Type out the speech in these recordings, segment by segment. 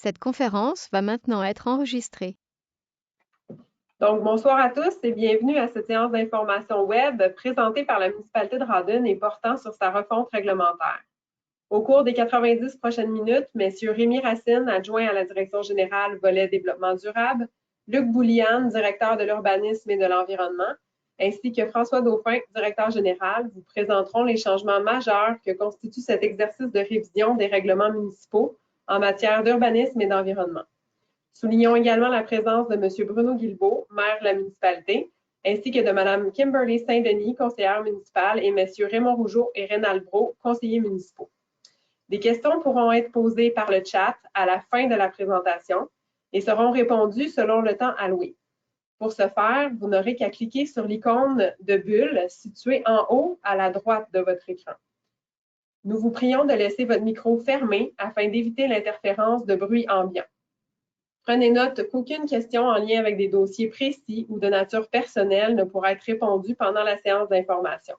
Cette conférence va maintenant être enregistrée. Donc, bonsoir à tous et bienvenue à cette séance d'information web présentée par la municipalité de Rawdon et portant sur sa refonte réglementaire. Au cours des 90 prochaines minutes, M. Rémi Racine, adjoint à la direction générale volet développement durable, Luc Bouliane, directeur de l'urbanisme et de l'environnement, ainsi que François Dauphin, directeur général, vous présenteront les changements majeurs que constitue cet exercice de révision des règlements municipaux en matière d'urbanisme et d'environnement. Soulignons également la présence de M. Bruno Guilbeault, maire de la municipalité, ainsi que de Mme Kimberly Saint-Denis, conseillère municipale, et M. Raymond Rougeau et Rénal Brault, conseillers municipaux. Des questions pourront être posées par le chat à la fin de la présentation et seront répondues selon le temps alloué. Pour ce faire, vous n'aurez qu'à cliquer sur l'icône de bulle située en haut à la droite de votre écran. Nous vous prions de laisser votre micro fermé afin d'éviter l'interférence de bruit ambiant. Prenez note qu'aucune question en lien avec des dossiers précis ou de nature personnelle ne pourra être répondue pendant la séance d'information.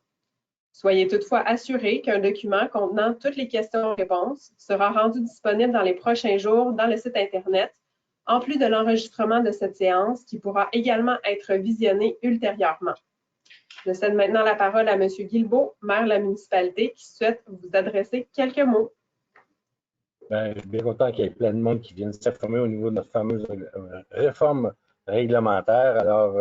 Soyez toutefois assurés qu'un document contenant toutes les questions-réponses sera rendu disponible dans les prochains jours dans le site Internet, en plus de l'enregistrement de cette séance qui pourra également être visionné ultérieurement. Je cède maintenant la parole à M. Guilbeault, maire de la municipalité, qui souhaite vous adresser quelques mots. Je suis bien content qu'il y ait plein de monde qui vienne s'informer au niveau de notre fameuse réforme réglementaire. Alors,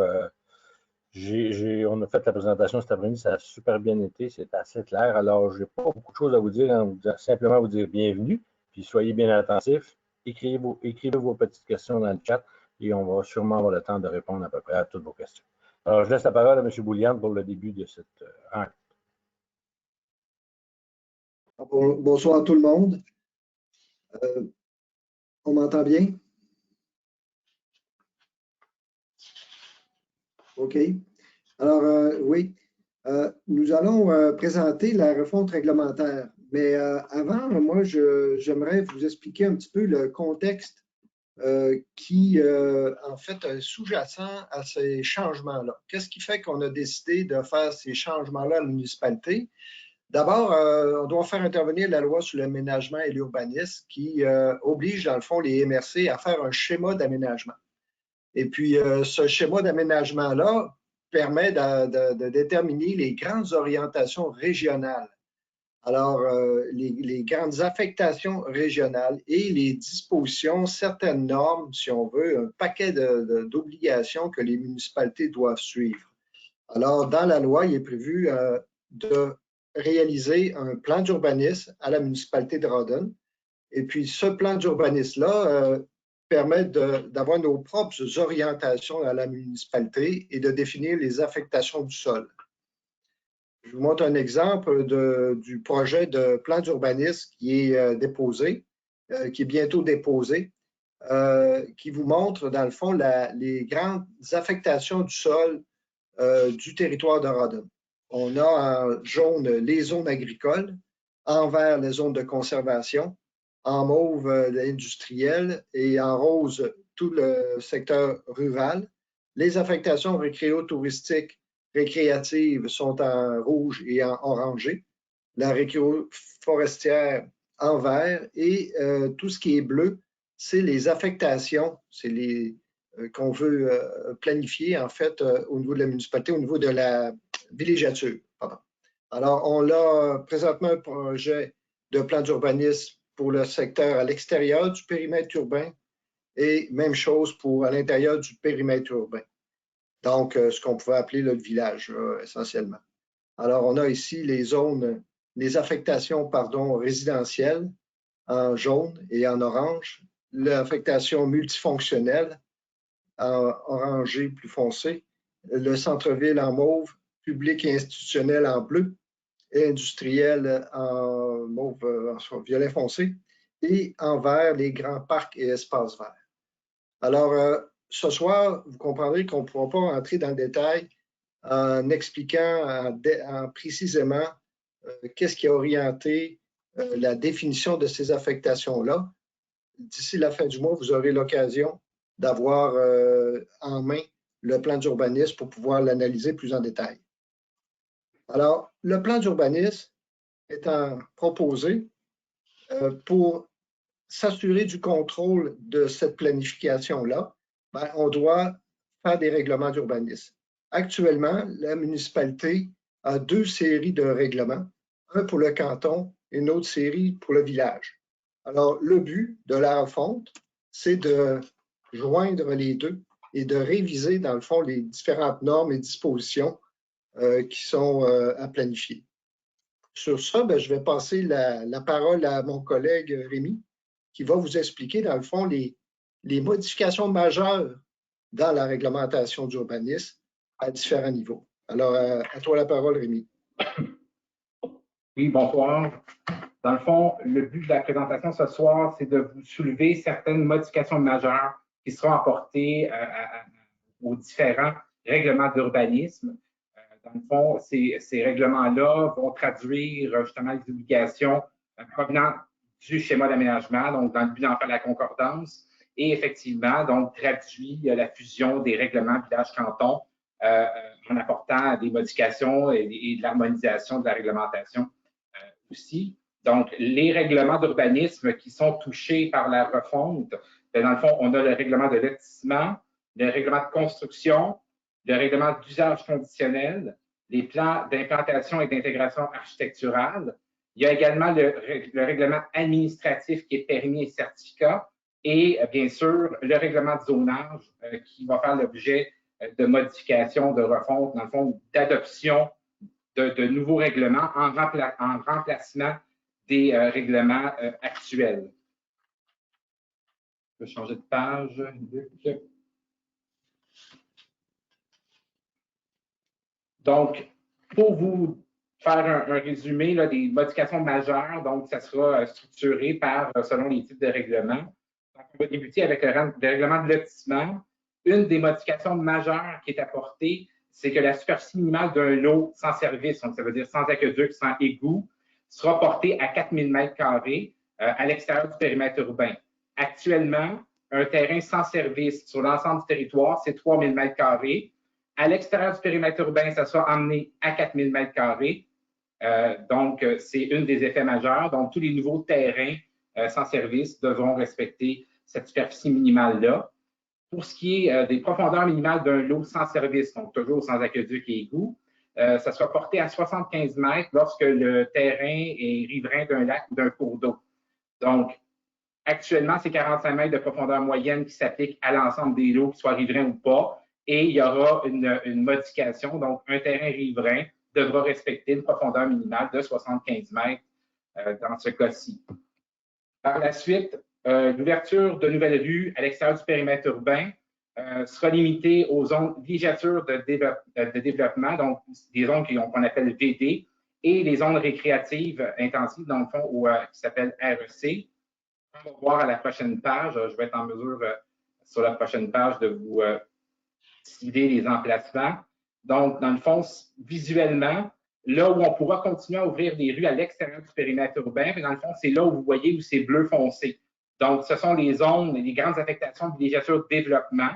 on a fait la présentation cet après-midi, ça a super bien été, c'est assez clair. Alors, je n'ai pas beaucoup de choses à vous dire, simplement vous dire bienvenue, puis soyez bien attentifs, écrivez vos petites questions dans le chat et on va sûrement avoir le temps de répondre à peu près à toutes vos questions. Alors, je laisse la parole à M. Bouliane pour le début de cette rencontre. Bonsoir à tout le monde. On m'entend bien? OK. Alors, oui, nous allons présenter la refonte réglementaire. Mais avant, moi, j'aimerais vous expliquer un petit peu le contexte qui, en fait, est sous-jacent à ces changements-là. Qu'est-ce qui fait qu'on a décidé de faire ces changements-là à la municipalité? D'abord, on doit faire intervenir la loi sur l'aménagement et l'urbanisme qui oblige, dans le fond, les MRC à faire un schéma d'aménagement. Et puis, ce schéma d'aménagement-là permet de déterminer les grandes orientations régionales. Alors, les grandes affectations régionales et les dispositions, certaines normes, si on veut, un paquet d'obligations que les municipalités doivent suivre. Alors, dans la loi, il est prévu de réaliser un plan d'urbanisme à la municipalité de Rawdon. Et puis, ce plan d'urbanisme-là permet d'avoir nos propres orientations à la municipalité et de définir les affectations du sol. Je vous montre un exemple du projet de plan d'urbanisme qui est déposé, qui est bientôt déposé, qui vous montre, dans le fond, les grandes affectations du sol du territoire de Rawdon. On a en jaune les zones agricoles, en vert les zones de conservation, en mauve l'industriel et en rose tout le secteur rural. Les affectations récréo-touristiques récréatives sont en rouge et en orangé. La récréo-forestière en vert et tout ce qui est bleu, c'est les affectations, c'est les qu'on veut planifier en fait au niveau de la municipalité, au niveau de la villégiature. Pardon. Alors, on a présentement un projet de plan d'urbanisme pour le secteur à l'extérieur du périmètre urbain et même chose pour à l'intérieur du périmètre urbain. Donc, ce qu'on pouvait appeler le village, essentiellement. Alors, on a ici les zones, les affectations, pardon, résidentielles en jaune et en orange, l'affectation multifonctionnelle en orangé plus foncé, le centre-ville en mauve, public et institutionnel en bleu, et industriel en mauve, en violet foncé, et en vert, les grands parcs et espaces verts. Alors, ce soir, vous comprendrez qu'on ne pourra pas entrer dans le détail en expliquant précisément qu'est-ce qui a orienté la définition de ces affectations-là. D'ici la fin du mois, vous aurez l'occasion d'avoir en main le plan d'urbanisme pour pouvoir l'analyser plus en détail. Alors, le plan d'urbanisme étant proposé pour s'assurer du contrôle de cette planification-là, on doit faire des règlements d'urbanisme. Actuellement, la municipalité a 2 séries de règlements, un pour le canton et une autre série pour le village. Alors, le but de la refonte, c'est de joindre les deux et de réviser, dans le fond, les différentes normes et dispositions qui sont à planifier. Sur ça, je vais passer la parole à mon collègue Rémi, qui va vous expliquer, dans le fond, les modifications majeures dans la réglementation d'urbanisme à différents niveaux. Alors, à toi la parole, Rémi. Oui, bonsoir. Dans le fond, le but de la présentation ce soir, c'est de vous soulever certaines modifications majeures qui seront apportées aux différents règlements d'urbanisme. Dans le fond, ces règlements-là vont traduire justement les obligations provenant du schéma d'aménagement, donc dans le but d'en faire la concordance, et effectivement, donc traduit la fusion des règlements village-canton en apportant des modifications et de l'harmonisation de la réglementation aussi. Donc, les règlements d'urbanisme qui sont touchés par la refonte, dans le fond, on a le règlement de lotissement, le règlement de construction, le règlement d'usage conditionnel, les plans d'implantation et d'intégration architecturale. Il y a également le règlement administratif qui est permis et certificat et bien sûr le règlement de zonage qui va faire l'objet de modifications, de refonte, dans le fond, d'adoption de nouveaux règlements en remplacement des règlements actuels. Je vais changer de page. Donc, pour vous faire un résumé là, des modifications majeures, donc ça sera structuré selon les types de règlements. Donc, on va débuter avec le règlement de lotissement. Une des modifications majeures qui est apportée, c'est que la superficie minimale d'un lot sans service, donc ça veut dire sans aqueduc, sans égout, sera portée à 4000 m² à l'extérieur du périmètre urbain. Actuellement, un terrain sans service sur l'ensemble du territoire, c'est 3000 m². À l'extérieur du périmètre urbain, ça sera emmené à 4000 m². Donc, c'est un des effets majeurs. Donc, tous les nouveaux terrains sans service devront respecter cette superficie minimale-là. Pour ce qui est des profondeurs minimales d'un lot sans service, donc toujours sans aqueduc et égout, ça sera porté à 75 mètres lorsque le terrain est riverain d'un lac ou d'un cours d'eau. Donc, actuellement, c'est 45 mètres de profondeur moyenne qui s'applique à l'ensemble des lots, qu'ils soient riverains ou pas. Et il y aura une modification. Donc, un terrain riverain devra respecter une profondeur minimale de 75 mètres dans ce cas-ci. Par la suite, l'ouverture de nouvelles rues à l'extérieur du périmètre urbain sera limitée aux zones ligatures de développement, donc des zones qu'on appelle VD, et les zones récréatives intensives, dans le fond, qui s'appellent REC. On va voir à la prochaine page. Je vais être en mesure, sur la prochaine page, de vous citer les emplacements. Donc, dans le fond, visuellement, là où on pourra continuer à ouvrir des rues à l'extérieur du périmètre urbain, dans le fond, c'est là où vous voyez où c'est bleu foncé. Donc, ce sont les zones, les grandes affectations de villégiature de développement.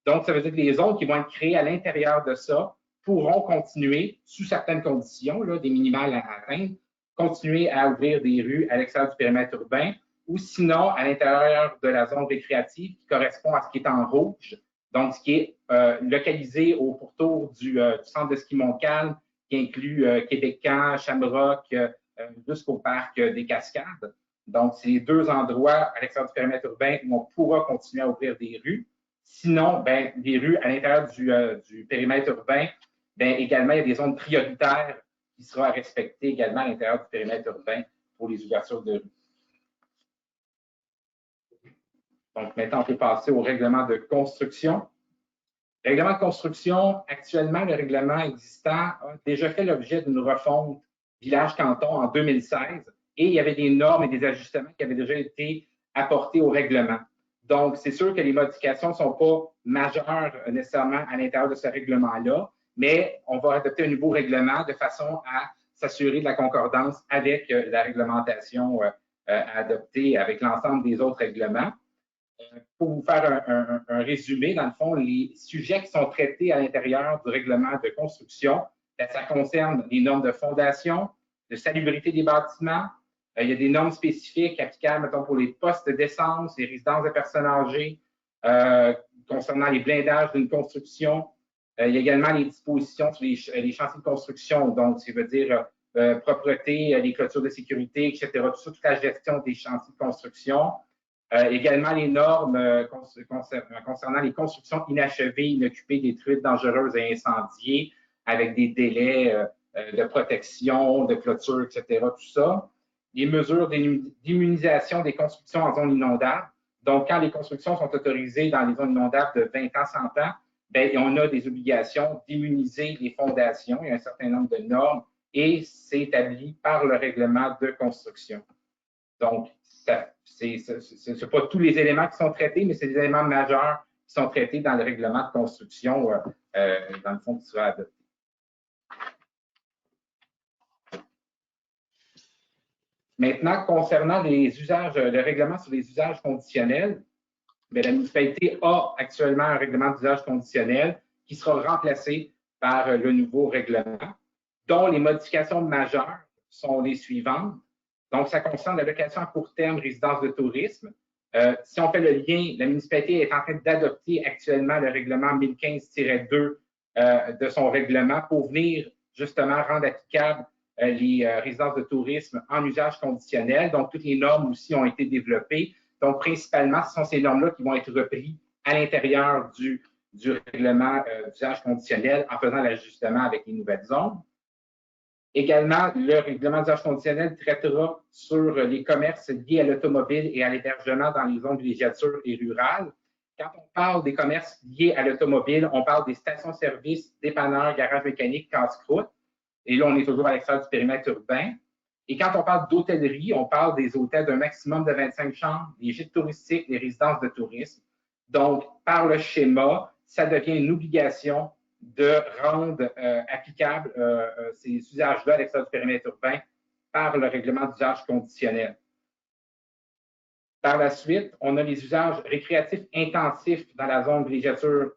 Donc, ça veut dire que les zones qui vont être créées à l'intérieur de ça pourront continuer, sous certaines conditions, là, des minimales à atteindre, continuer à ouvrir des rues à l'extérieur du périmètre urbain ou sinon à l'intérieur de la zone récréative qui correspond à ce qui est en rouge, donc ce qui est localisé au pourtour du centre de ski Montcalm, qui inclut Québec-Camp, Shamrock, jusqu'au parc des Cascades. Donc, c'est les deux endroits à l'extérieur du périmètre urbain où on pourra continuer à ouvrir des rues. Sinon, des rues à l'intérieur du périmètre urbain, également, il y a des zones prioritaires qui seront à respecter également à l'intérieur du périmètre urbain pour les ouvertures de rues. Donc, maintenant, on peut passer au règlement de construction. Le règlement de construction, actuellement, le règlement existant a déjà fait l'objet d'une refonte village-canton en 2016 et il y avait des normes et des ajustements qui avaient déjà été apportés au règlement. Donc, c'est sûr que les modifications ne sont pas majeures nécessairement à l'intérieur de ce règlement-là, mais on va adopter un nouveau règlement de façon à s'assurer de la concordance avec la réglementation adoptée avec l'ensemble des autres règlements. Pour vous faire un résumé, dans le fond, les sujets qui sont traités à l'intérieur du règlement de construction, ça concerne les normes de fondation, de salubrité des bâtiments, Il y a des normes spécifiques applicables, mettons, pour les postes d'essence, les résidences de personnes âgées, concernant les blindages d'une construction. Il y a également les dispositions sur les chantiers de construction, donc ça veut dire propreté, les clôtures de sécurité, etc. Tout ça, toute la gestion des chantiers de construction. Également les normes concernant les constructions inachevées, inoccupées, détruites, dangereuses et incendiées, avec des délais de protection, de clôture, etc. Tout ça. Les mesures d'immunisation des constructions en zone inondable. Donc, quand les constructions sont autorisées dans les zones inondables de 20 ans, 100 ans, bien, on a des obligations d'immuniser les fondations. Il y a un certain nombre de normes et c'est établi par le règlement de construction. Donc, ce n'est pas tous les éléments qui sont traités, mais c'est des éléments majeurs qui sont traités dans le règlement de construction, dans le fond, qui sera adopté. Maintenant, concernant les usages, le règlement sur les usages conditionnels, bien, la municipalité a actuellement un règlement d'usage conditionnel qui sera remplacé par le nouveau règlement, dont les modifications majeures sont les suivantes. Donc, ça concerne la location à court terme, résidence de tourisme. Si on fait le lien, la municipalité est en train d'adopter actuellement le règlement 1015-2 de son règlement pour venir justement rendre applicable les résidences de tourisme en usage conditionnel. Donc, toutes les normes aussi ont été développées. Donc, principalement, ce sont ces normes-là qui vont être reprises à l'intérieur du règlement d'usage conditionnel en faisant l'ajustement avec les nouvelles zones. Également, le règlement d'usage conditionnel traitera sur les commerces liés à l'automobile et à l'hébergement dans les zones villégiatures et rurales. Quand on parle des commerces liés à l'automobile, on parle des stations-service, dépanneurs, garages mécaniques, casse-croûte. Et là, on est toujours à l'extérieur du périmètre urbain. Et quand on parle d'hôtellerie, on parle des hôtels d'un maximum de 25 chambres, des gîtes touristiques, des résidences de tourisme. Donc, par le schéma, ça devient une obligation de rendre applicable ces usages-là à l'extérieur du périmètre urbain par le règlement d'usage conditionnel. Par la suite, on a les usages récréatifs intensifs dans la zone villégiature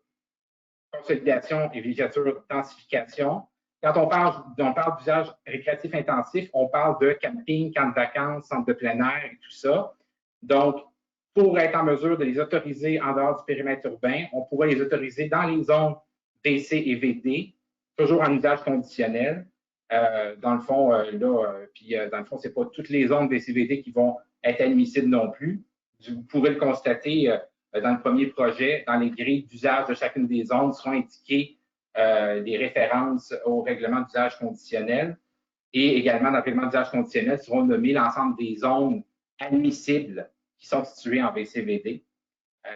consolidation et villégiature densification. Quand on parle d'usage récréatif intensif, on parle de camping, camp de vacances, centre de plein air et tout ça. Donc, pour être en mesure de les autoriser en dehors du périmètre urbain, on pourrait les autoriser dans les zones DC et VD, toujours en usage conditionnel. Dans le fond, dans le fond, ce n'est pas toutes les zones DC et VD qui vont être admissibles non plus. Vous pourrez le constater dans le premier projet, dans les grilles d'usage de chacune des zones seront indiquées des références au règlement d'usage conditionnel et également dans le règlement d'usage conditionnel seront nommées l'ensemble des zones admissibles qui sont situées en VCVD,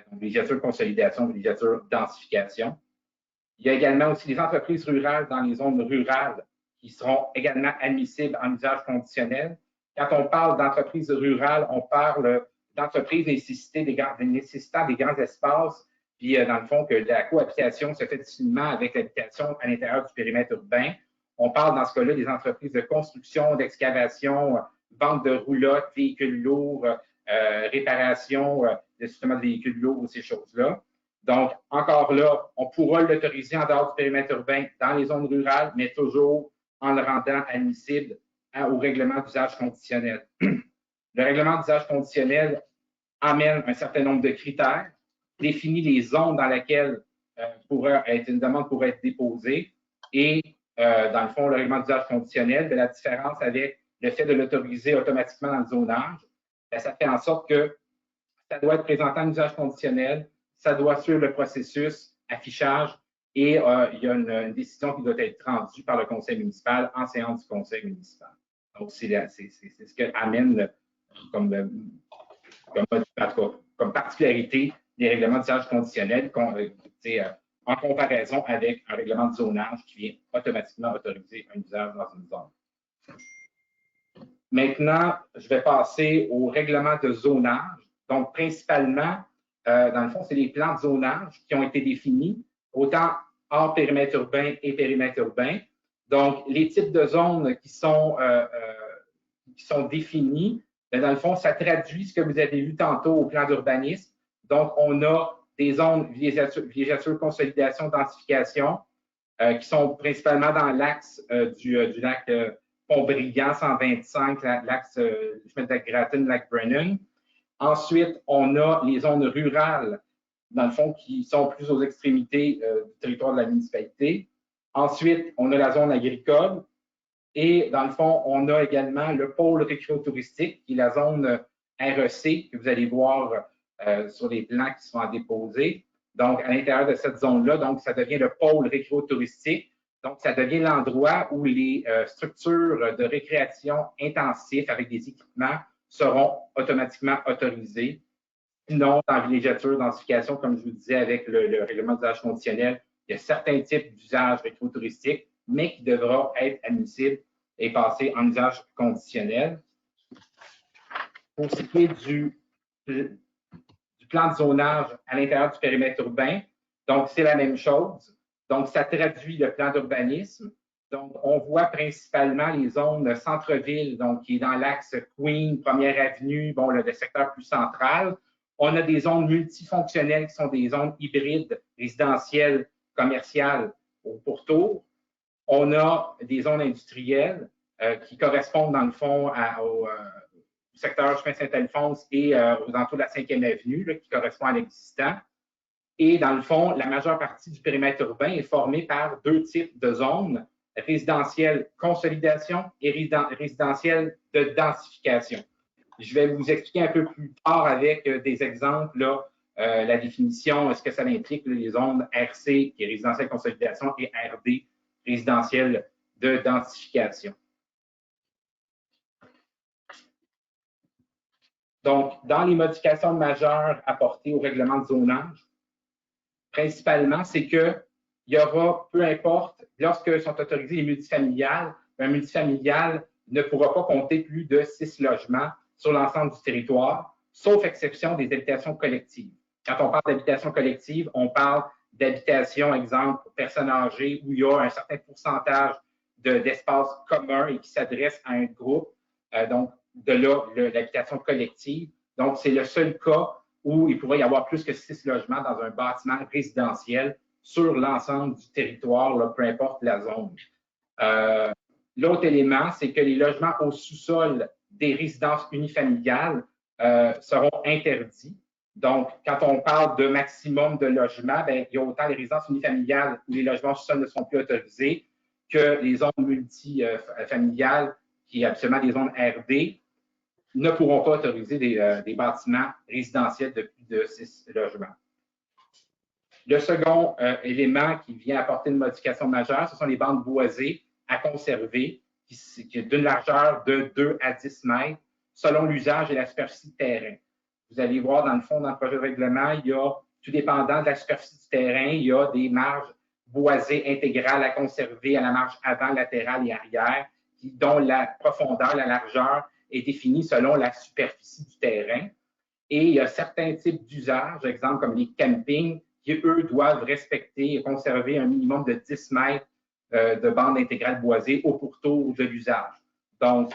donc villégiature consolidation, villégiature densification. Il y a également aussi les entreprises rurales dans les zones rurales qui seront également admissibles en usage conditionnel. Quand on parle d'entreprises rurales, on parle d'entreprises nécessitant des grands espaces. Puis, dans le fond, que la cohabitation se fait difficilement avec l'habitation à l'intérieur du périmètre urbain. On parle dans ce cas-là des entreprises de construction, d'excavation, vente de roulottes, véhicules lourds, réparation justement de véhicules lourds ou ces choses-là. Donc, encore là, on pourra l'autoriser en dehors du périmètre urbain dans les zones rurales, mais toujours en le rendant admissible au règlement d'usage conditionnel. Le règlement d'usage conditionnel amène un certain nombre de critères, définit les zones dans lesquelles une demande pourrait être déposée et, dans le fond, le règlement d'usage conditionnel, la différence avec le fait de l'autoriser automatiquement dans le zonage, ça fait en sorte que ça doit être présenté en usage conditionnel, ça doit suivre le processus affichage et il y a une décision qui doit être rendue par le conseil municipal en séance du conseil municipal. Donc, c'est ce que amène comme particularité des règlements d'usage conditionnel en comparaison avec un règlement de zonage qui vient automatiquement autoriser un usage dans une zone. Maintenant, je vais passer au règlement de zonage. Donc, principalement, dans le fond, c'est les plans de zonage qui ont été définis, autant hors périmètre urbain et périmètre urbain. Donc, les types de zones qui sont définis, dans le fond, ça traduit ce que vous avez vu tantôt au plan d'urbanisme. Donc, on a des zones villégiature, consolidation, densification, qui sont principalement dans l'axe du lac Pont-Brillant, 125, l'axe Schmidt-Gratten-Lac-Brennan. Ensuite, on a les zones rurales, dans le fond, qui sont plus aux extrémités du territoire de la municipalité. Ensuite, on a la zone agricole. Et dans le fond, on a également le pôle récréo-touristique, qui est la zone REC, que vous allez voir sur les plans qui sont déposés. Donc, à l'intérieur de cette zone-là, donc, ça devient le pôle récréo-touristique. Donc, ça devient l'endroit où les structures de récréation intensives avec des équipements seront automatiquement autorisées. Sinon, dans la villégiature, densification, comme je vous disais, avec le règlement d'usage conditionnel, il y a certains types d'usages récréo-touristiques, mais qui devront être admissibles et passer en usage conditionnel. Pour ce qui est du plan de zonage à l'intérieur du périmètre urbain, donc c'est la même chose. Donc, ça traduit le plan d'urbanisme. Donc, on voit principalement les zones centre-ville, donc qui est dans l'axe Queen, Première Avenue, bon, le secteur plus central. On a des zones multifonctionnelles qui sont des zones hybrides, résidentielles, commerciales au pourtour. On a des zones industrielles qui correspondent dans le fond au secteur chemin Saint-Alphonse et aux entours de la 5e Avenue, là, qui correspond à l'existant. Et dans le fond, la majeure partie du périmètre urbain est formée par deux types de zones, résidentielle consolidation et résidentielle de densification. Je vais vous expliquer un peu plus tard avec des exemples, là, la définition, ce que ça implique, les zones RC, qui est résidentielle consolidation, et RD, résidentielle de densification. Donc, dans les modifications majeures apportées au règlement de zonage, principalement, c'est qu'il y aura, peu importe, lorsque sont autorisés les multifamiliales, un multifamilial ne pourra pas compter plus de 6 logements sur l'ensemble du territoire, sauf exception des habitations collectives. Quand on parle d'habitation collective, on parle d'habitation, exemple, pour personnes âgées, où il y a un certain pourcentage d'espace commun et qui s'adresse à un groupe, donc de là, l'habitation collective. Donc, c'est le seul cas où il pourrait y avoir plus que 6 logements dans un bâtiment résidentiel sur l'ensemble du territoire, là, peu importe la zone. L'autre élément, c'est que les logements au sous-sol des résidences unifamiliales seront interdits. Donc, quand on parle de maximum de logements, bien, il y a autant les résidences unifamiliales où les logements au sous-sol ne sont plus autorisés que les zones multifamiliales, qui sont absolument des zones RD, ne pourront pas autoriser des bâtiments résidentiels de plus de 6 logements. Le second élément qui vient apporter une modification majeure, ce sont les bandes boisées à conserver, qui est d'une largeur de 2 à 10 mètres, selon l'usage et la superficie de terrain. Vous allez voir, dans le fond, dans le projet de règlement, il y a, tout dépendant de la superficie du terrain, il y a des marges boisées intégrales à conserver à la marge avant, latérale et arrière, dont la profondeur, la largeur est définie selon la superficie du terrain. Et il y a certains types d'usages, exemple comme les campings, qui, eux, doivent respecter et conserver un minimum de 10 mètres de bande intégrale boisée au pourtour de l'usage. Donc,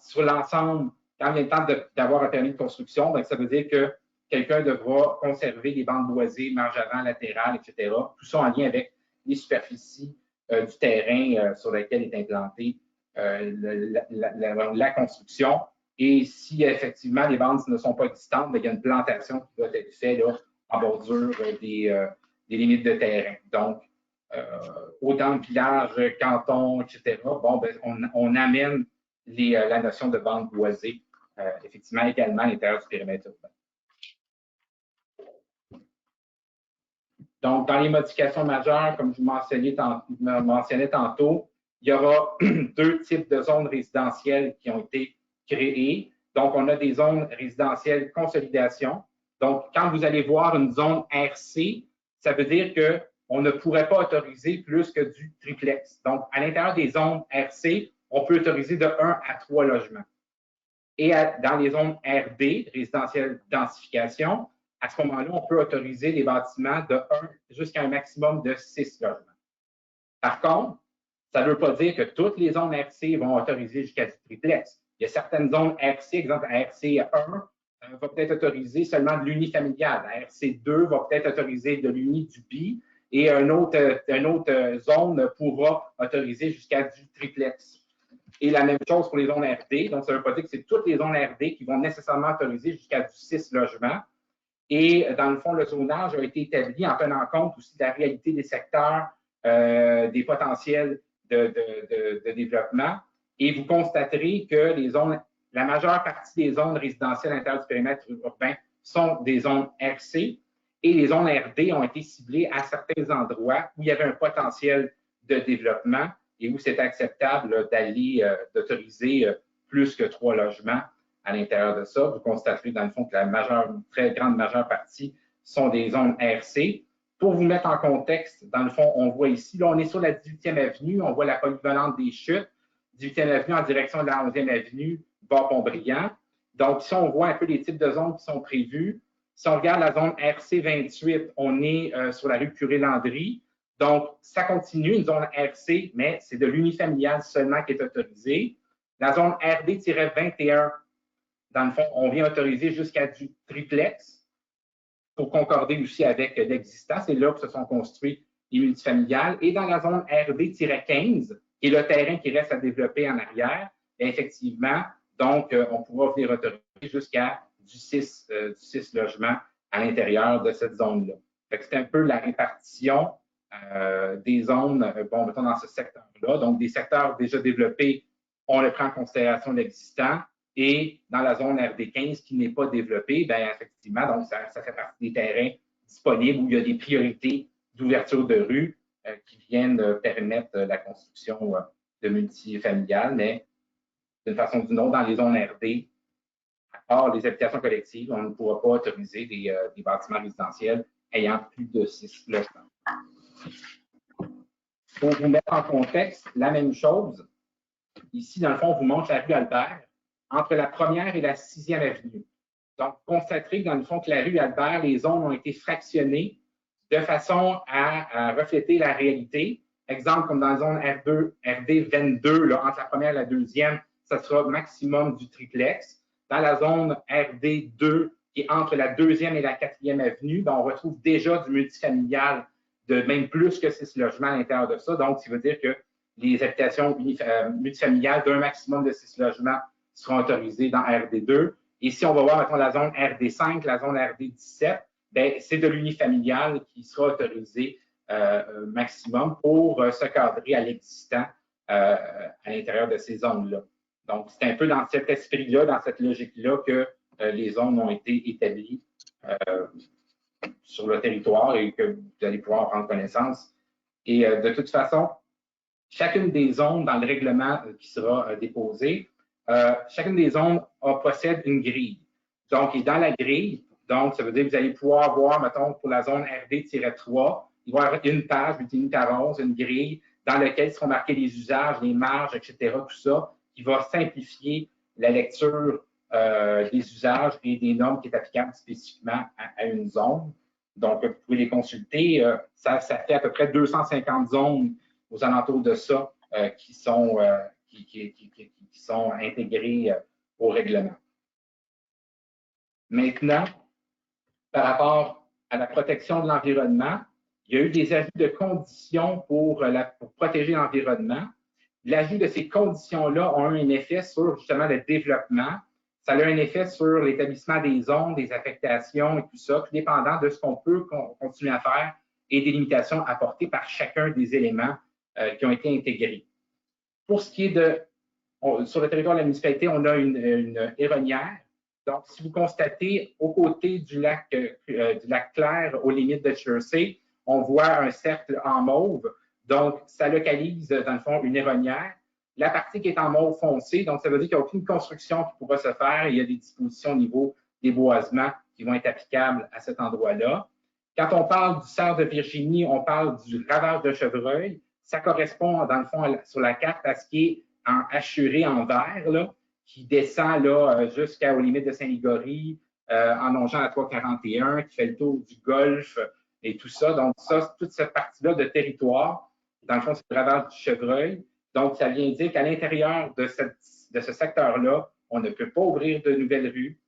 sur l'ensemble, quand il vient le temps d'avoir un permis de construction, bien, ça veut dire que quelqu'un devra conserver les bandes boisées, marge avant, latérale, etc. Tout ça en lien avec les superficies du terrain sur lequel est implantée la construction. Et si effectivement les bandes ne sont pas existantes, bien, il y a une plantation qui doit être faite là, en bordure des limites de terrain. Donc, autant de villages, cantons, etc., bon, ben, on amène la notion de bande boisée, effectivement, également à l'intérieur du périmètre urbain. Donc, dans les modifications majeures, comme je vous mentionnais tantôt, il y aura deux types de zones résidentielles qui ont été créées. Donc, on a des zones résidentielles consolidation. Donc, quand vous allez voir une zone RC, ça veut dire qu'on ne pourrait pas autoriser plus que du triplex. Donc, à l'intérieur des zones RC, on peut autoriser de 1 à 3 logements. Et dans les zones RD, résidentielles densification, à ce moment-là, on peut autoriser des bâtiments de 1 jusqu'à un maximum de 6 logements. Par contre, ça ne veut pas dire que toutes les zones RC vont autoriser jusqu'à du triplex. Il y a certaines zones RC, exemple RC 1, va peut-être autoriser seulement de l'unifamilial. La RC 2 va peut-être autoriser de l'uni du bi et une autre zone pourra autoriser jusqu'à du triplex. Et la même chose pour les zones RD. Donc, ça ne veut pas dire que c'est toutes les zones RD qui vont nécessairement autoriser jusqu'à du 6 logements. Et dans le fond, le zonage a été établi en tenant compte aussi de la réalité des secteurs, des potentiels de développement. Et vous constaterez que la majeure partie des zones résidentielles à l'intérieur du périmètre urbain sont des zones RC et les zones RD ont été ciblées à certains endroits où il y avait un potentiel de développement et où c'est acceptable d'autoriser plus que 3 logements à l'intérieur de ça. Vous constaterez dans le fond que une très grande majeure partie sont des zones RC. Pour vous mettre en contexte, dans le fond, on voit ici, là, on est sur la 18e avenue, on voit la polyvalente des chutes, 18e avenue en direction de la 11e avenue, Bas-Pont-Brillant. Donc, ici, on voit un peu les types de zones qui sont prévues. Si on regarde la zone RC 28, on est sur la rue Curé-Landry. Donc, ça continue, une zone RC, mais c'est de l'unifamilial seulement qui est autorisé. La zone RD-21, dans le fond, on vient autoriser jusqu'à du triplex pour concorder aussi avec l'existant. C'est là que se sont construits les multifamiliales. Et dans la zone RD-15, qui est le terrain qui reste à développer en arrière, effectivement, donc, on pourra venir autoriser jusqu'à du 6 logements à l'intérieur de cette zone-là. C'est un peu la répartition des zones, bon, mettons dans ce secteur-là. Donc, des secteurs déjà développés, on le prend en considération l'existant. Et dans la zone RD15 qui n'est pas développée, bien, effectivement, donc ça fait partie des terrains disponibles où il y a des priorités d'ouverture de rue qui viennent permettre la construction de multifamiliales, mais d'une façon ou d'une autre, dans les zones RD, à part les habitations collectives, on ne pourra pas autoriser des bâtiments résidentiels ayant plus de 6 logements. Pour vous mettre en contexte, la même chose, ici, dans le fond, on vous montre la rue Albert, entre la 1e et la 6e avenue. Donc, constaterez que dans le fond, que la rue Albert, les zones ont été fractionnées de façon à refléter la réalité. Exemple, comme dans la zone RD22, là, entre la 1e et la 2e, ça sera maximum du triplex. Dans la zone RD2, qui est entre la 2e et la 4e avenue, ben, on retrouve déjà du multifamilial de même plus que 6 logements à l'intérieur de ça. Donc, ça veut dire que les habitations multifamiliales d'un maximum de 6 logements seront autorisées dans RD2. Et si on va voir, mettons, la zone RD5, la zone RD17, ben, c'est de l'unifamilial qui sera autorisé maximum pour se cadrer à l'existant à l'intérieur de ces zones-là. Donc, c'est un peu dans cet esprit-là, dans cette logique-là que les zones ont été établies sur le territoire et que vous allez pouvoir en prendre connaissance. Et de toute façon, chacune des zones dans le règlement qui sera déposé, chacune des zones possède une grille. Donc, et dans la grille, donc, ça veut dire que vous allez pouvoir voir, mettons, pour la zone RD-3, il va y avoir une page multinuméraire, une grille dans laquelle seront marqués les usages, les marges, etc., tout ça, qui va simplifier la lecture des usages et des normes qui est applicable spécifiquement à une zone. Donc, vous pouvez les consulter. Ça fait à peu près 250 zones aux alentours de ça qui sont intégrées au règlement. Maintenant, par rapport à la protection de l'environnement, il y a eu des ajouts de conditions pour protéger l'environnement. L'ajout de ces conditions-là ont eu un effet sur justement le développement. Ça a un effet sur l'établissement des zones, des affectations et tout ça, tout dépendant de ce qu'on peut continuer à faire et des limitations apportées par chacun des éléments qui ont été intégrés. Pour ce qui est sur le territoire de la municipalité, on a une héronnière. Donc, si vous constatez, aux côtés du lac Clair, aux limites de Jersey, on voit un cercle en mauve. Donc, ça localise, dans le fond, une héronnière. La partie qui est en mauve foncé, donc ça veut dire qu'il n'y a aucune construction qui pourra se faire. Il y a des dispositions au niveau des boisements qui vont être applicables à cet endroit-là. Quand on parle du cerf de Virginie, on parle du ravage de chevreuil. Ça correspond, dans le fond, sur la carte à ce qui est en hachuré en vert, là, qui descend là jusqu'aux limites de Saint-Ligory, en longeant la 341, qui fait le tour du golfe et tout ça. Donc, ça, toute cette partie-là de territoire, dans le fond, c'est le ravage du chevreuil. Donc, ça vient dire qu'à l'intérieur de ce secteur-là, on ne peut pas ouvrir de nouvelles rues.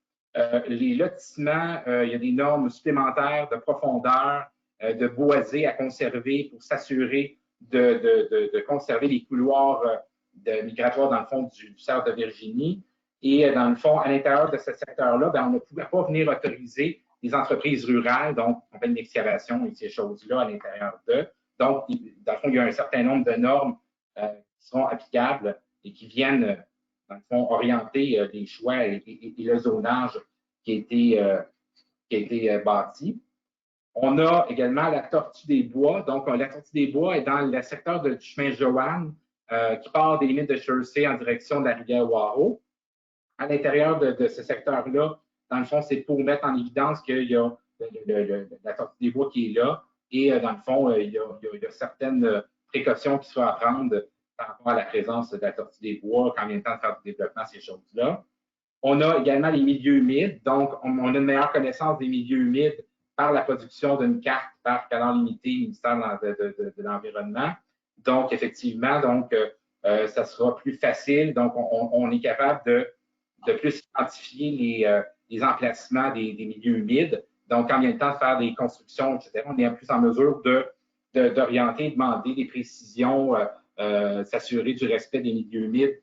Les lotissements, il y a des normes supplémentaires de profondeur de boisés à conserver pour s'assurer de conserver les couloirs migratoires dans le fond du cerf de Virginie. Et dans le fond, à l'intérieur de ce secteur-là, on ne pouvait pas venir autoriser les entreprises rurales, donc on fait une excavation et ces choses-là à l'intérieur d'eux. Donc, dans le fond, il y a un certain nombre de normes qui seront applicables et qui viennent, dans le fond, orienter les choix et le zonage qui a été bâti. On a également la Tortue des Bois. Donc, la Tortue des Bois est dans le secteur du chemin Joanne qui part des limites de Jersey en direction de la rivière Waro. À l'intérieur de ce secteur-là, dans le fond, c'est pour mettre en évidence qu'il y a la Tortue des Bois qui est là. Et dans le fond, il y a certaines précautions qui sont à prendre par rapport à la présence de la Tortue des Bois quand il vient le temps de faire du développement, ces choses-là. On a également les milieux humides. Donc, on a une meilleure connaissance des milieux humides par la production d'une carte par Canal Limité, ministère de l'Environnement. Donc, effectivement, ça sera plus facile. Donc, on est capable de plus identifier les emplacements des milieux humides. Donc, quand il vient le temps de faire des constructions, etc., on est plus en mesure d'orienter, demander des précisions, s'assurer du respect des milieux humides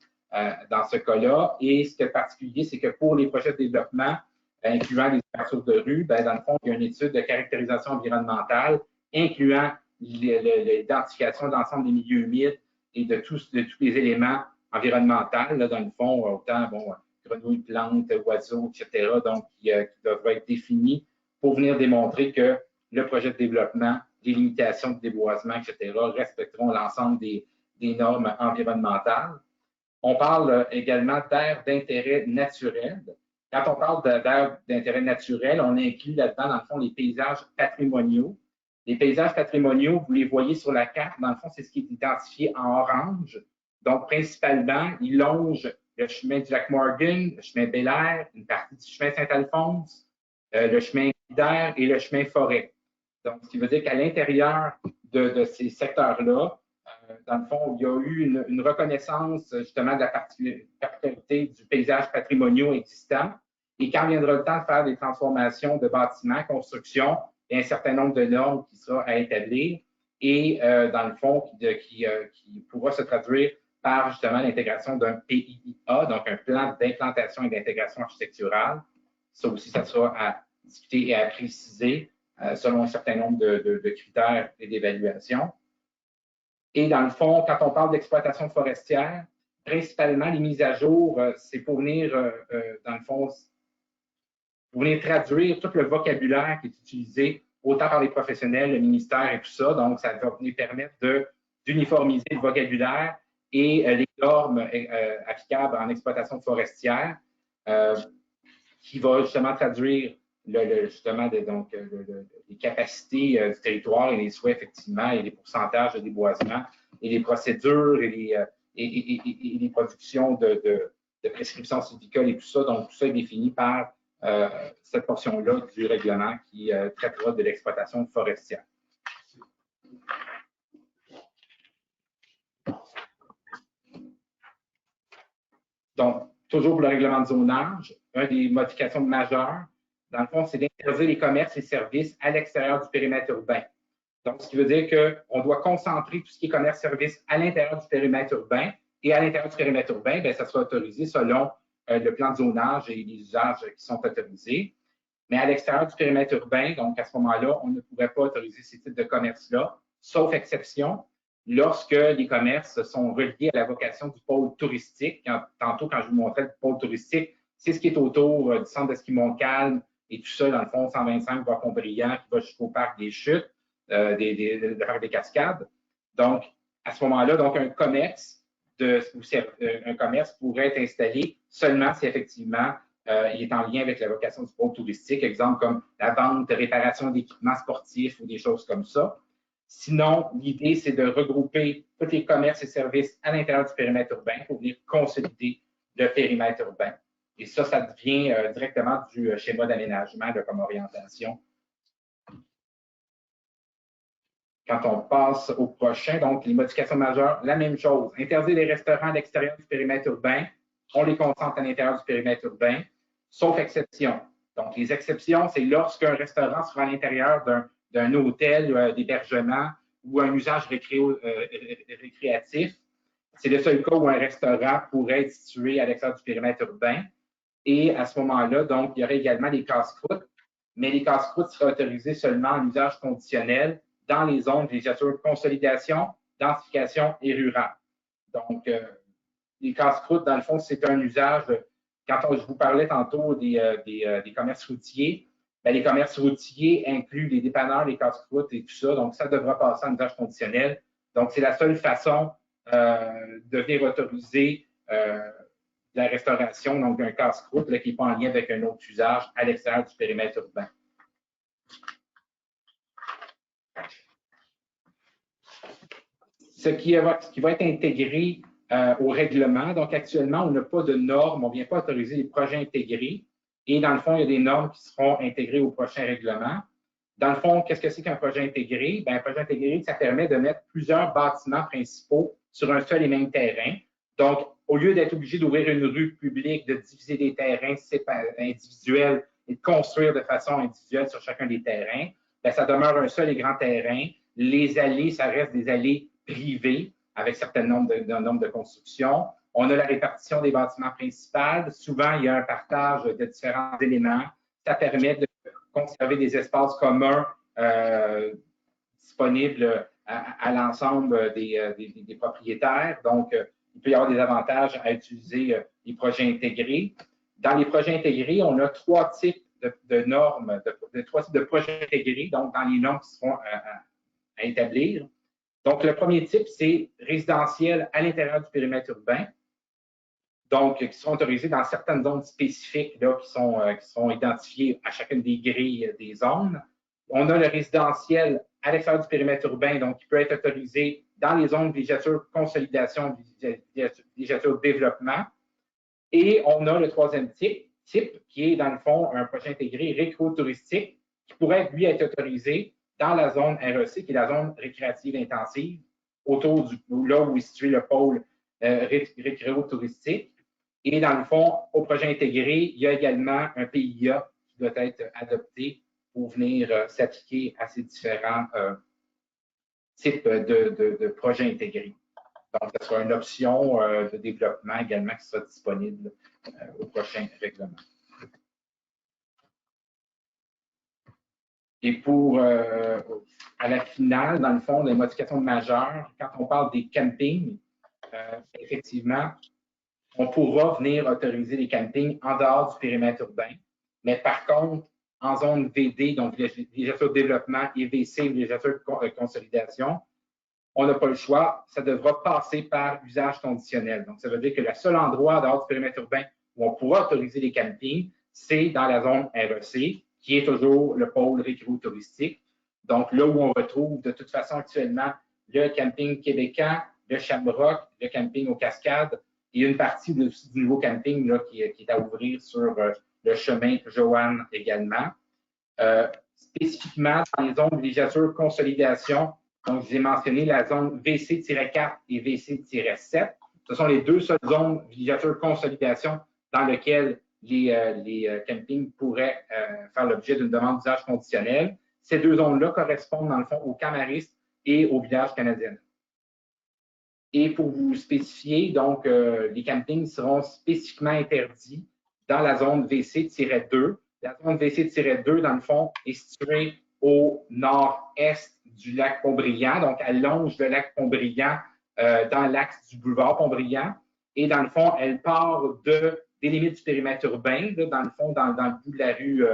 dans ce cas-là. Et ce qui est particulier, c'est que pour les projets de développement, incluant les ouvertures de rue, dans le fond, il y a une étude de caractérisation environnementale, incluant l'identification de l'ensemble des milieux humides et de tous les éléments environnementaux, là, dans le fond, autant grenouilles, plantes, oiseaux, etc., donc qui devraient être définis pour venir démontrer que le projet de développement, les limitations de déboisement, etc., respecteront l'ensemble des normes environnementales. On parle également d'aires d'intérêt naturel. Quand on parle d'aires d'intérêt naturel, on inclut là-dedans, dans le fond, les paysages patrimoniaux. Les paysages patrimoniaux, vous les voyez sur la carte, dans le fond, c'est ce qui est identifié en orange. Donc, principalement, ils longent le chemin du lac Morgan, le chemin Bel-Air, une partie du chemin Saint-Alphonse, le chemin d'Air et le chemin Forêt. Donc, ce qui veut dire qu'à l'intérieur de ces secteurs-là, dans le fond, il y a eu une reconnaissance justement de la particularité du paysage patrimonial existant. Et quand viendra le temps de faire des transformations de bâtiments, construction, il y a un certain nombre de normes qui sera à établir et dans le fond, qui pourra se traduire par justement l'intégration d'un PIA, donc un plan d'implantation et d'intégration architecturale. Ça aussi, ça sera à discuter et à préciser selon un certain nombre de critères et d'évaluation. Et dans le fond, quand on parle d'exploitation forestière, principalement, les mises à jour, c'est pour venir, dans le fond, pour venir traduire tout le vocabulaire qui est utilisé autant par les professionnels, le ministère et tout ça. Donc, ça va venir permettre d'uniformiser le vocabulaire et les normes applicables en exploitation forestière qui va justement traduire les capacités du territoire et les souhaits, effectivement, et les pourcentages de déboisement et les procédures et les productions de prescriptions sylvicoles et tout ça. Donc, tout ça est défini par cette portion-là du règlement qui traitera de l'exploitation forestière. Donc, toujours pour le règlement de zonage, une des modifications majeures, dans le fond, c'est d'interdire les commerces et services à l'extérieur du périmètre urbain. Donc, ce qui veut dire qu'on doit concentrer tout ce qui est commerce-service à l'intérieur du périmètre urbain. Et à l'intérieur du périmètre urbain, ça sera autorisé selon le plan de zonage et les usages qui sont autorisés. Mais à l'extérieur du périmètre urbain, donc à ce moment-là, on ne pourrait pas autoriser ces types de commerce-là, sauf exception, lorsque les commerces sont reliés à la vocation du pôle touristique. Tantôt, quand je vous montrais le pôle touristique, c'est ce qui est autour du centre de ski Montcalm et tout ça, dans le fond, 125 voies Pontbriand qui va jusqu'au parc des Chutes, le parc des Cascades. Donc, à ce moment-là, donc un commerce pourrait être installé seulement si effectivement il est en lien avec la vocation du pôle touristique, exemple comme la vente de réparation d'équipements sportifs ou des choses comme ça. Sinon, l'idée, c'est de regrouper tous les commerces et services à l'intérieur du périmètre urbain pour venir consolider le périmètre urbain. Et ça devient directement du schéma d'aménagement comme orientation. Quand on passe au prochain, donc les modifications majeures, la même chose. Interdire les restaurants à l'extérieur du périmètre urbain, on les concentre à l'intérieur du périmètre urbain, sauf exception. Donc, les exceptions, c'est lorsqu'un restaurant sera à l'intérieur d'un hôtel d'hébergement ou un usage récréatif. C'est le seul cas où un restaurant pourrait être situé à l'extérieur du périmètre urbain. Et à ce moment-là, donc, il y aurait également des casse-croûtes, mais les casse-croûtes seraient autorisés seulement en usage conditionnel dans les zones de législature consolidation, densification et rurale. Donc, les casse-croûtes, dans le fond, c'est un usage, quand je vous parlais tantôt des commerces routiers, bien, les commerces routiers incluent les dépanneurs, les casse-croûtes et tout ça, donc ça devra passer en usage conditionnel. Donc, c'est la seule façon de venir autoriser la restauration, donc un casse-croûte qui n'est pas en lien avec un autre usage à l'extérieur du périmètre urbain. Ce qui va être intégré au règlement. Donc, actuellement, on n'a pas de normes, on ne vient pas autoriser les projets intégrés. Et dans le fond, il y a des normes qui seront intégrées au prochain règlement. Dans le fond, qu'est-ce que c'est qu'un projet intégré? Bien, un projet intégré, ça permet de mettre plusieurs bâtiments principaux sur un seul et même terrain. Donc, au lieu d'être obligé d'ouvrir une rue publique, de diviser des terrains individuels et de construire de façon individuelle sur chacun des terrains, bien, ça demeure un seul et grand terrain. Les allées, ça reste des allées privées avec un certain nombre de constructions. On a la répartition des bâtiments principaux. Souvent, il y a un partage de différents éléments. Ça permet de conserver des espaces communs disponibles à l'ensemble des propriétaires. Donc, il peut y avoir des avantages à utiliser les projets intégrés. Dans les projets intégrés, on a trois types de normes, trois types de projets intégrés, donc dans les normes qui seront à établir. Donc, le premier type, c'est résidentiel à l'intérieur du périmètre urbain, donc qui seront autorisés dans certaines zones spécifiques là, qui sont identifiées à chacune des grilles des zones. On a le résidentiel à l'extérieur du périmètre urbain, donc qui peut être autorisé dans les zones de législature consolidation, législature développement. Et on a le troisième type qui est, dans le fond, un projet intégré récréo-touristique qui pourrait, lui, être autorisé dans la zone REC, qui est la zone récréative intensive, autour là où est situé le pôle récréo-touristique. Et dans le fond, au projet intégré, il y a également un PIA qui doit être adopté pour venir s'appliquer à ces différents types de projets intégrés. Donc, ce sera une option de développement également qui sera disponible au prochain règlement. Et pour, à la finale, dans le fond, les modifications majeures, quand on parle des campings, effectivement, on pourra venir autoriser les campings en dehors du périmètre urbain. Mais par contre, en zone VD, donc législature de développement, et VC, législature de consolidation, on n'a pas le choix, ça devra passer par usage conditionnel. Donc, ça veut dire que le seul endroit dehors du périmètre urbain où on pourra autoriser les campings, c'est dans la zone REC, qui est toujours le pôle récréo-touristique. Donc, là où on retrouve de toute façon actuellement le camping québécois, le Shamrock, le camping aux Cascades et une partie du nouveau camping là, qui est à ouvrir sur le chemin Joanne également. Spécifiquement, dans les zones de législature consolidation, donc, je vous ai mentionné la zone VC-4 et VC-7. Ce sont les deux seules zones de législature consolidation dans lesquelles les campings pourraient faire l'objet d'une demande d'usage conditionnel. Ces deux zones-là correspondent, dans le fond, au Camaris et au village canadien. Et pour vous spécifier, donc, les campings seront spécifiquement interdits dans la zone VC-2. La zone VC-2, dans le fond, est située au nord-est du lac Pont-Brillant, donc elle longe le lac Pont-Brillant dans l'axe du boulevard Pont-Brillant. Et dans le fond, elle part des limites du périmètre urbain, là, dans le fond, dans le bout de la rue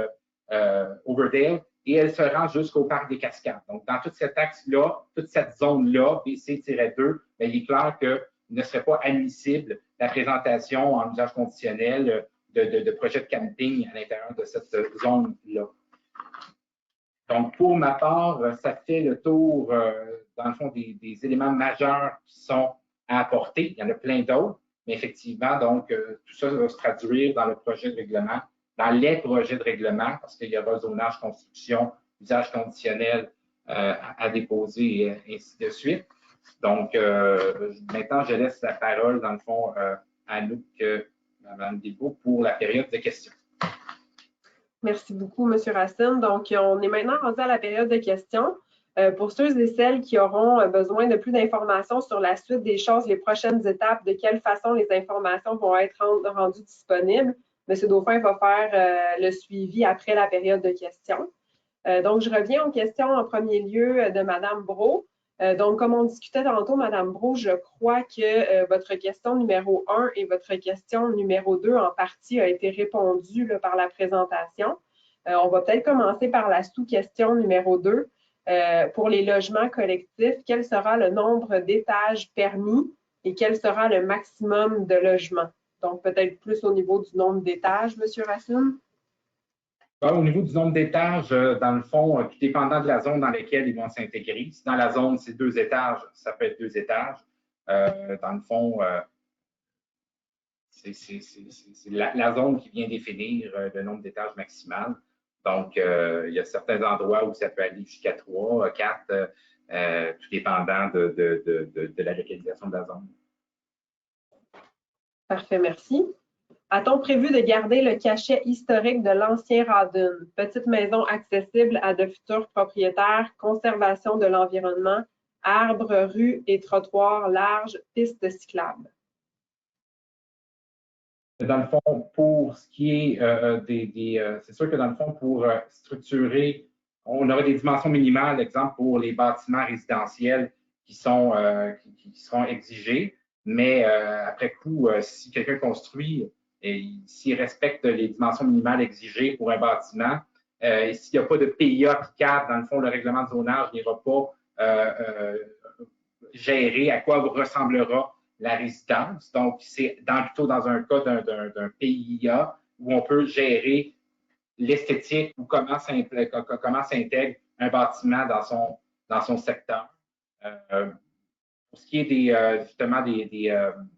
Overdale, et elle se rend jusqu'au parc des Cascades. Donc, dans tout cet axe-là, toute cette zone-là, BC-2, bien, il est clair qu'il ne serait pas admissible la présentation en usage conditionnel de projets de camping à l'intérieur de cette zone-là. Donc, pour ma part, ça fait le tour, dans le fond, des éléments majeurs qui sont à apporter. Il y en a plein d'autres, mais effectivement, donc, tout ça va se traduire dans le projet de règlement, dans les projets de règlement, parce qu'il y aura zonage, construction, usage conditionnel à déposer et ainsi de suite. Donc, maintenant, je laisse la parole, dans le fond, à Anouk, Mme Desbeaux, pour la période de questions. Merci beaucoup, M. Racine. Donc, on est maintenant rendu à la période de questions. Pour ceux et celles qui auront besoin de plus d'informations sur la suite des choses, les prochaines étapes, de quelle façon les informations vont être rendues disponibles, M. Dauphin va faire le suivi après la période de questions. Donc, je reviens aux questions en premier lieu de Mme Brault. Donc, comme on discutait tantôt, Mme Brault, je crois que votre question numéro 1 et votre question numéro 2 en partie a été répondue là, par la présentation. On va peut-être commencer par la sous-question numéro 2. Pour les logements collectifs, quel sera le nombre d'étages permis et quel sera le maximum de logements? Donc, peut-être plus au niveau du nombre d'étages, M. Racine? Au niveau du nombre d'étages, dans le fond, tout dépendant de la zone dans laquelle ils vont s'intégrer. Si dans la zone, c'est 2 étages, ça peut être 2 étages. Dans le fond, c'est la zone qui vient définir le nombre d'étages maximal. Donc, il y a certains endroits où ça peut aller jusqu'à 3, 4, tout dépendant de la localisation de la zone. Parfait, merci. A-t-on prévu de garder le cachet historique de l'ancien Rawdon? Petite maison accessible à de futurs propriétaires, conservation de l'environnement, arbres, rues et trottoirs larges, pistes cyclables. Dans le fond, pour ce qui est c'est sûr que dans le fond, pour structurer, on aura des dimensions minimales, exemple pour les bâtiments résidentiels qui seront exigés, mais après coup, si quelqu'un construit et s'il respecte les dimensions minimales exigées pour un bâtiment, et s'il n'y a pas de PIA qui cadre, dans le fond, le règlement de zonage n'ira pas gérer à quoi ressemblera la résidence. Donc, c'est plutôt dans un cas d'un PIA où on peut gérer l'esthétique ou comment s'intègre un bâtiment dans son secteur. Pour ce qui est justement de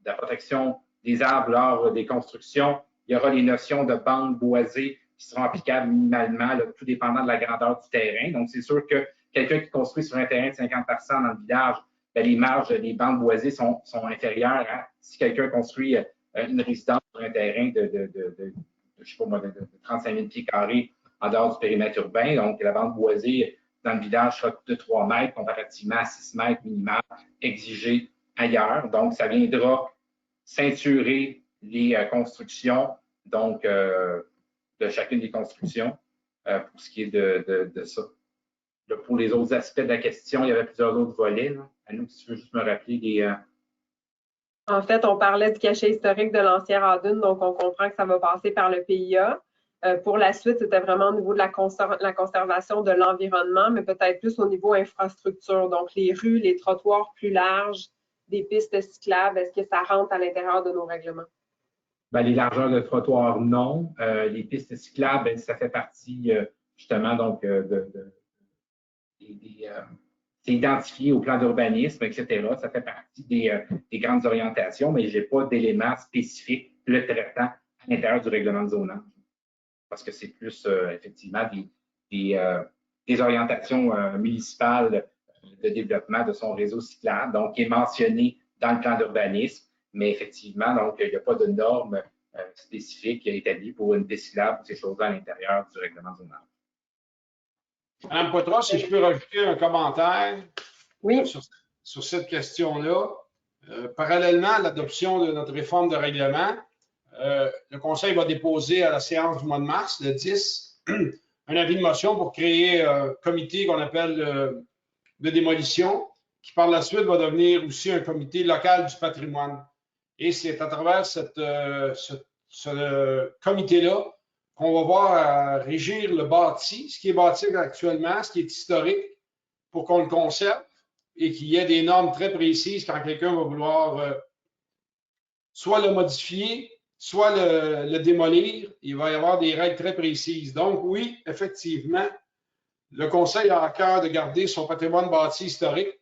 la protection des arbres lors des constructions, il y aura les notions de bandes boisées qui seront applicables minimalement, là, tout dépendant de la grandeur du terrain. Donc, c'est sûr que quelqu'un qui construit sur un terrain de 50 par 100 dans le village, bien, les marges des bandes boisées sont inférieures à si quelqu'un construit une résidence sur un terrain je sais pas moi, de 35 000 pieds carrés en dehors du périmètre urbain. Donc, la bande boisée dans le village sera de 3 mètres comparativement à 6 mètres minimal exigé ailleurs. Donc, ça viendra ceinturer les constructions, donc de chacune des constructions, pour ce qui est de ça. Là, pour les autres aspects de la question, il y avait plusieurs autres volets. Là. À nous, si tu veux juste me rappeler des... En fait, on parlait du cachet historique de l'ancien Rawdon, donc on comprend que ça va passer par le PIA. Pour la suite, c'était vraiment au niveau de la conservation de l'environnement, mais peut-être plus au niveau infrastructure, donc les rues, les trottoirs plus larges, des pistes cyclables, est-ce que ça rentre à l'intérieur de nos règlements? Bien, les largeurs de trottoirs, non. Les pistes cyclables, bien, ça fait partie justement donc c'est identifié au plan d'urbanisme, etc. Ça fait partie des grandes orientations, mais je n'ai pas d'éléments spécifiques le traitant à l'intérieur du règlement de zonage. Parce que c'est plus effectivement des orientations municipales de développement de son réseau cyclable, donc qui est mentionné dans le plan d'urbanisme, mais effectivement, donc il n'y a pas de normes spécifiques établies pour une piste cyclable ou ces choses-là à l'intérieur du règlement de zonage. Mme Poitras, si je peux rajouter un commentaire oui. sur cette question-là. Parallèlement à l'adoption de notre réforme de règlement, le Conseil va déposer à la séance du mois de mars, le 10, un avis de motion pour créer un comité qu'on appelle de démolition, qui par la suite va devenir aussi un comité local du patrimoine. Et c'est à travers ce comité-là qu'on va voir régir le bâti, ce qui est bâti actuellement, ce qui est historique, pour qu'on le conserve et qu'il y ait des normes très précises quand quelqu'un va vouloir soit le modifier, soit le démolir. Il va y avoir des règles très précises. Donc, oui, effectivement, le Conseil a à cœur de garder son patrimoine bâti historique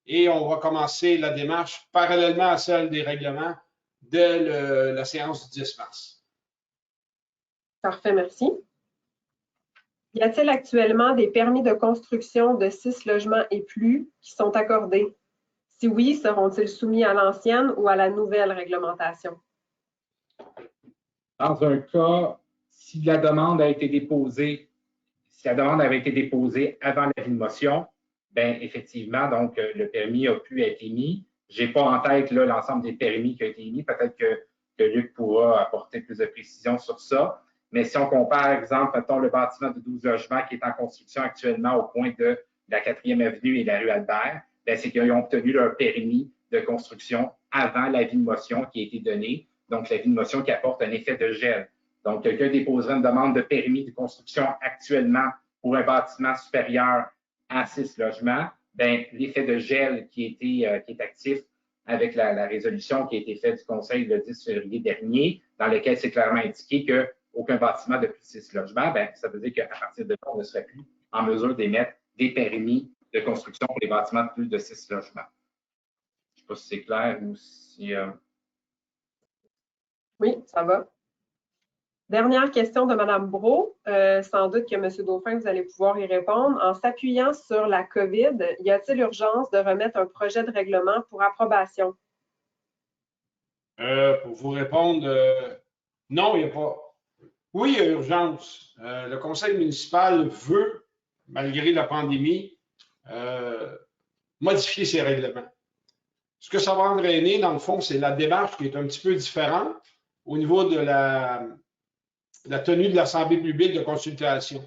et on va commencer la démarche parallèlement à celle des règlements dès la séance du 10 mars. Parfait, merci. Y a-t-il actuellement des permis de construction de 6 logements et plus qui sont accordés? Si oui, seront-ils soumis à l'ancienne ou à la nouvelle réglementation? Dans un cas, si la demande a été déposée, si la demande avait été déposée avant l'avis de motion, bien, effectivement, donc, le permis a pu être émis. Je n'ai pas en tête là l'ensemble des permis qui ont été émis. Peut-être que Luc pourra apporter plus de précision sur ça. Mais si on compare, par exemple, mettons, le bâtiment de 12 logements qui est en construction actuellement au coin de la 4e avenue et la rue Albert, c'est qu'ils ont obtenu leur permis de construction avant l'avis de motion qui a été donné. Donc, l'avis de motion qui apporte un effet de gel. Donc, quelqu'un déposerait une demande de permis de construction actuellement pour un bâtiment supérieur à 6 logements. Bien, l'effet de gel qui est actif avec la résolution qui a été faite du Conseil le 10 février dernier, dans lequel c'est clairement indiqué qu'aucun bâtiment de plus de 6 logements, bien, ça veut dire qu'à partir de là, on ne serait plus en mesure d'émettre des permis de construction pour les bâtiments de plus de 6 logements. Je ne sais pas si c'est clair ou si... Oui, ça va. Dernière question de Mme Brault. Sans doute que M. Dauphin, vous allez pouvoir y répondre. En s'appuyant sur la COVID, y a-t-il urgence de remettre un projet de règlement pour approbation? Pour vous répondre, non, il n'y a pas. Oui, il y a urgence. Le conseil municipal veut, malgré la pandémie, modifier ses règlements. Ce que ça va entraîner, dans le fond, c'est la démarche qui est un petit peu différente au niveau de la tenue de l'Assemblée publique de consultation.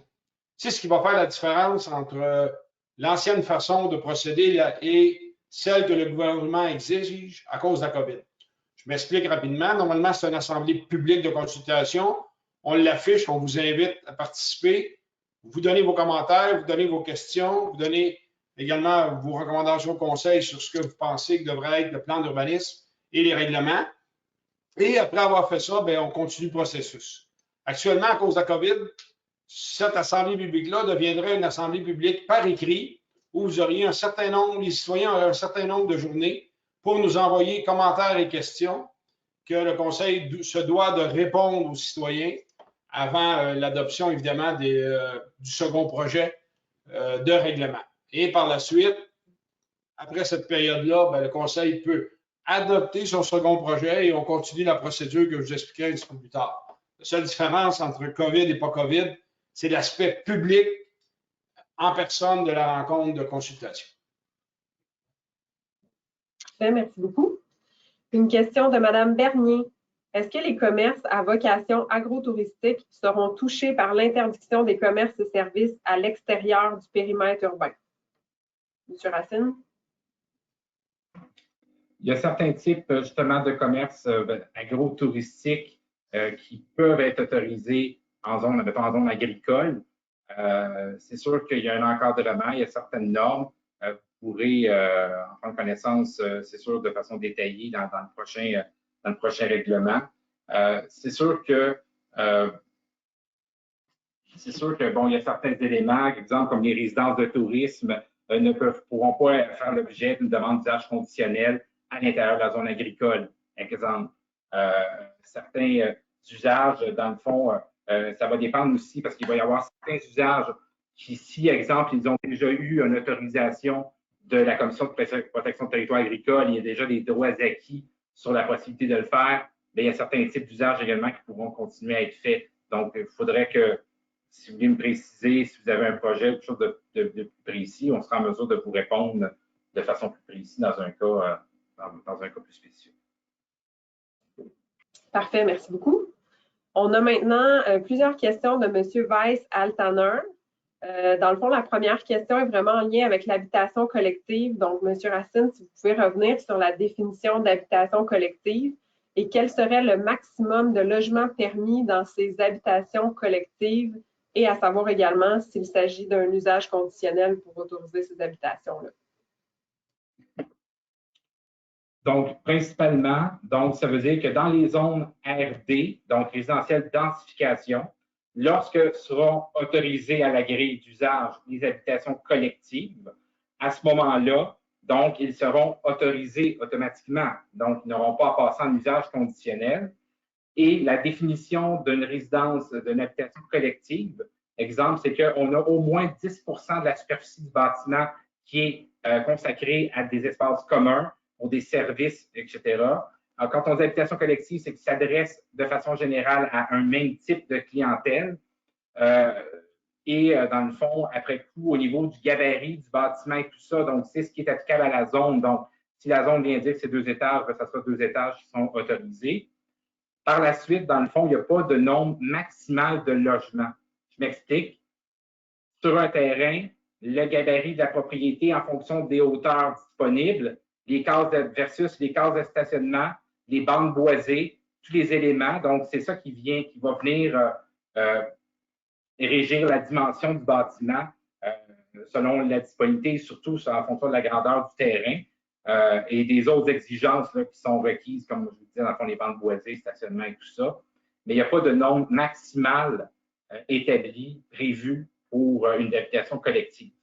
C'est ce qui va faire la différence entre l'ancienne façon de procéder et celle que le gouvernement exige à cause de la COVID. Je m'explique rapidement. Normalement, c'est une Assemblée publique de consultation. On l'affiche, on vous invite à participer. Vous donnez vos commentaires, vous donnez vos questions, vous donnez également vos recommandations au conseil sur ce que vous pensez que devrait être le plan d'urbanisme et les règlements. Et après avoir fait ça, bien, on continue le processus. Actuellement, à cause de la COVID, cette Assemblée publique-là deviendrait une Assemblée publique par écrit où vous auriez un certain nombre, les citoyens auraient un certain nombre de journées pour nous envoyer commentaires et questions que le Conseil se doit de répondre aux citoyens avant l'adoption, évidemment, du second projet de règlement. Et par la suite, après cette période-là, bien, le Conseil peut adopter son second projet et on continue la procédure que je vous expliquerai un petit peu plus tard. La seule différence entre COVID et pas COVID, c'est l'aspect public en personne de la rencontre de consultation. Merci beaucoup. Une question de Mme Bernier. Est-ce que les commerces à vocation agro-touristique seront touchés par l'interdiction des commerces et services à l'extérieur du périmètre urbain? Monsieur Racine? Il y a certains types, justement, de commerces agro-touristiques qui peuvent être autorisés en zone, mettons, en zone agricole. C'est sûr qu'il y a un encadrement, il y a certaines normes. Vous pourrez en prendre connaissance, c'est sûr, de façon détaillée dans le prochain règlement. C'est sûr que bon, il y a certains éléments, par exemple, comme les résidences de tourisme, ne pourront pas faire l'objet d'une demande d'usage conditionnel à l'intérieur de la zone agricole. Exemple, certains usages, dans le fond, ça va dépendre aussi parce qu'il va y avoir certains usages qui, si, exemple, ils ont déjà eu une autorisation de la Commission de protection du territoire agricole, il y a déjà des droits acquis sur la possibilité de le faire, mais il y a certains types d'usages également qui pourront continuer à être faits. Donc, il faudrait que, si vous voulez me préciser, si vous avez un projet, quelque chose de plus précis, on sera en mesure de vous répondre de façon plus précise dans un cas plus spécifique. Parfait, merci beaucoup. On a maintenant plusieurs questions de M. Weiss-Altaner. Dans le fond, la première question est vraiment en lien avec l'habitation collective. Donc, M. Racine, si vous pouvez revenir sur la définition d'habitation collective et quel serait le maximum de logements permis dans ces habitations collectives et à savoir également s'il s'agit d'un usage conditionnel pour autoriser ces habitations-là. Donc, principalement, ça veut dire que dans les zones RD, donc résidentielles densification, lorsque seront autorisées à la grille d'usage les habitations collectives, à ce moment-là, donc, ils seront autorisés automatiquement. Donc, ils n'auront pas à passer en usage conditionnel. Et la définition d'une résidence, d'une habitation collective, exemple, c'est qu'on a au moins 10 de la superficie du bâtiment qui est consacrée à des espaces communs pour des services, etc. Alors, quand on dit habitation collective, c'est qu'il s'adresse de façon générale à un même type de clientèle. Dans le fond, après coup, au niveau du gabarit du bâtiment et tout ça, donc c'est ce qui est applicable à la zone. Donc, si la zone vient dire que c'est 2 étages, ça sera 2 étages qui sont autorisés. Par la suite, dans le fond, il n'y a pas de nombre maximal de logements. Je m'explique. Sur un terrain, le gabarit de la propriété en fonction des hauteurs disponibles, les cases versus les cases de stationnement, les bandes boisées, tous les éléments. Donc, c'est ça qui va venir régir la dimension du bâtiment selon la disponibilité et surtout en fonction de la grandeur du terrain et des autres exigences là, qui sont requises, comme je vous disais, dans le fond, les bandes boisées, stationnement et tout ça. Mais il n'y a pas de nombre maximal établi, prévu pour une habitation collective.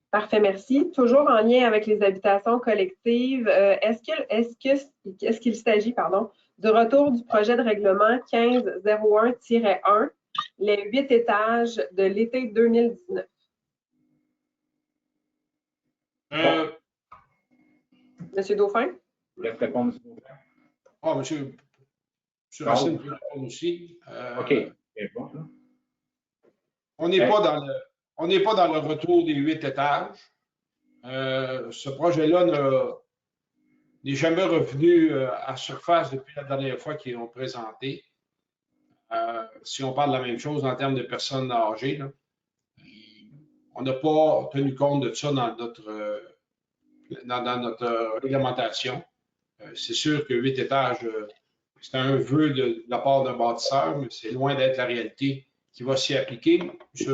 Parfait, merci. Toujours en lien avec les habitations collectives, est-ce qu'il s'agit, du retour du projet de règlement 1501-1, les 8 étages de l'été 2019? Monsieur Dauphin? Je vous laisse répondre, M. Dauphin. Ah, monsieur Racine peut répondre aussi. OK. On n'est pas dans le retour des 8 étages. Ce projet-là n'est jamais revenu à surface depuis la dernière fois qu'ils l'ont présenté. Si on parle de la même chose en termes de personnes âgées, là, on n'a pas tenu compte de ça dans notre réglementation. C'est sûr que 8 étages, c'est un vœu de la part d'un bâtisseur, mais c'est loin d'être la réalité qui va s'y appliquer. M.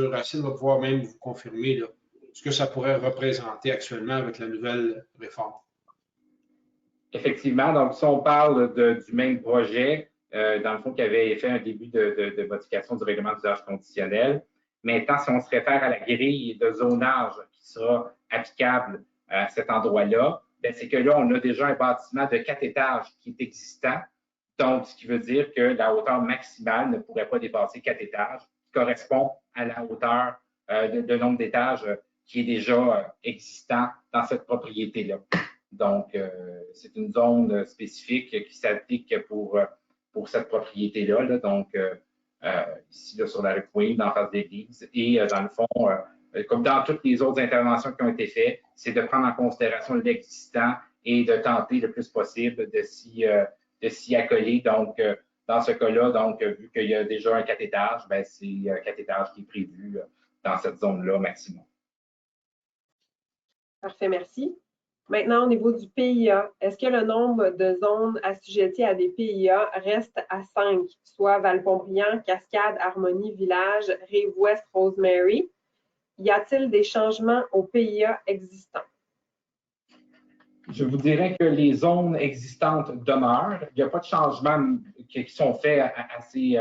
Racine va pouvoir même vous confirmer là, ce que ça pourrait représenter actuellement avec la nouvelle réforme. Effectivement, donc si on parle du même projet, dans le fond, qui avait fait un début de modification du règlement d'usage conditionnel, maintenant, si on se réfère à la grille de zonage qui sera applicable à cet endroit-là, c'est que là, on a déjà un bâtiment de 4 étages qui est existant. Donc, ce qui veut dire que la hauteur maximale ne pourrait pas dépasser 4 étages, qui correspond à la hauteur de nombre d'étages qui est déjà existant dans cette propriété-là. Donc, c'est une zone spécifique qui s'applique pour cette propriété-là. Là. Donc, ici, là, sur la rue Pouille, en face de l'église. Et dans le fond, comme dans toutes les autres interventions qui ont été faites, c'est de prendre en considération l'existant et de tenter le plus possible de s'y accoler. Donc, dans ce cas-là, donc, vu qu'il y a déjà un 4 étages, ben, c'est 4 étages qui est prévu dans cette zone-là maximum. Parfait, merci. Maintenant, au niveau du PIA, est-ce que le nombre de zones assujetties à des PIA reste à 5, soit Valpombriand, Cascade, Harmonie, Village, Rive-Ouest, Rosemary? Y a-t-il des changements aux PIA existants? Je vous dirais que les zones existantes demeurent. Il n'y a pas de changements qui sont faits à ces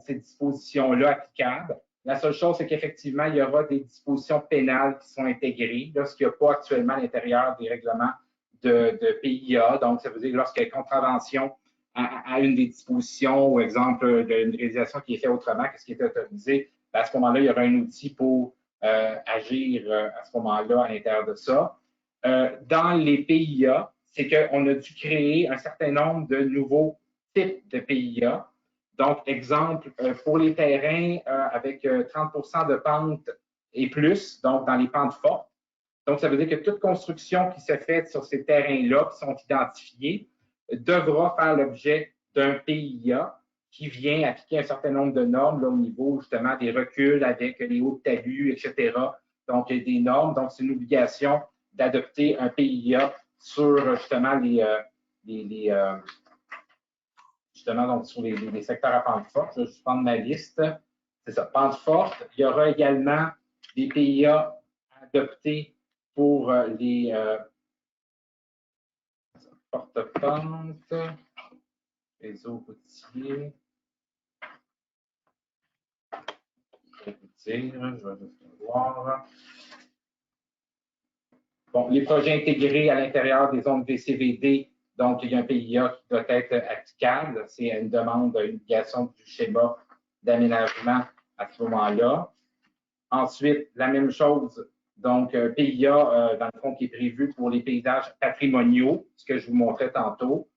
dispositions-là applicables. La seule chose, c'est qu'effectivement, il y aura des dispositions pénales qui sont intégrées, ce qu'il n'y a pas actuellement à l'intérieur des règlements de PIA. Donc, ça veut dire que lorsqu'il y a contravention à une des dispositions, ou exemple d'une réalisation qui est faite autrement que ce qui est autorisé, à ce moment-là, il y aura un outil pour agir à ce moment-là à l'intérieur de ça. Dans les PIA, c'est qu'on a dû créer un certain nombre de nouveaux types de PIA. Donc, exemple, pour les terrains avec 30% de pente et plus, donc dans les pentes fortes. Donc, ça veut dire que toute construction qui se fait sur ces terrains-là, qui sont identifiés, devra faire l'objet d'un PIA qui vient appliquer un certain nombre de normes là, au niveau justement des reculs avec les hauts talus, etc. Donc, il y a des normes. Donc, c'est une obligation d'adopter un PIA sur justement justement, donc, sur les secteurs à pente forte. Je vais juste prendre ma liste. C'est ça, pente forte. Il y aura également des PIA adoptés pour les porte-pente, réseau routier. Je vais vous dire, je vais juste voir. Bon, les projets intégrés à l'intérieur des zones VCVD. Donc, il y a un PIA qui doit être applicable. C'est une demande, une obligation du schéma d'aménagement à ce moment-là. Ensuite, la même chose Donc, PIA, dans le fond, qui est prévu pour les paysages patrimoniaux, ce que je vous montrais tantôt,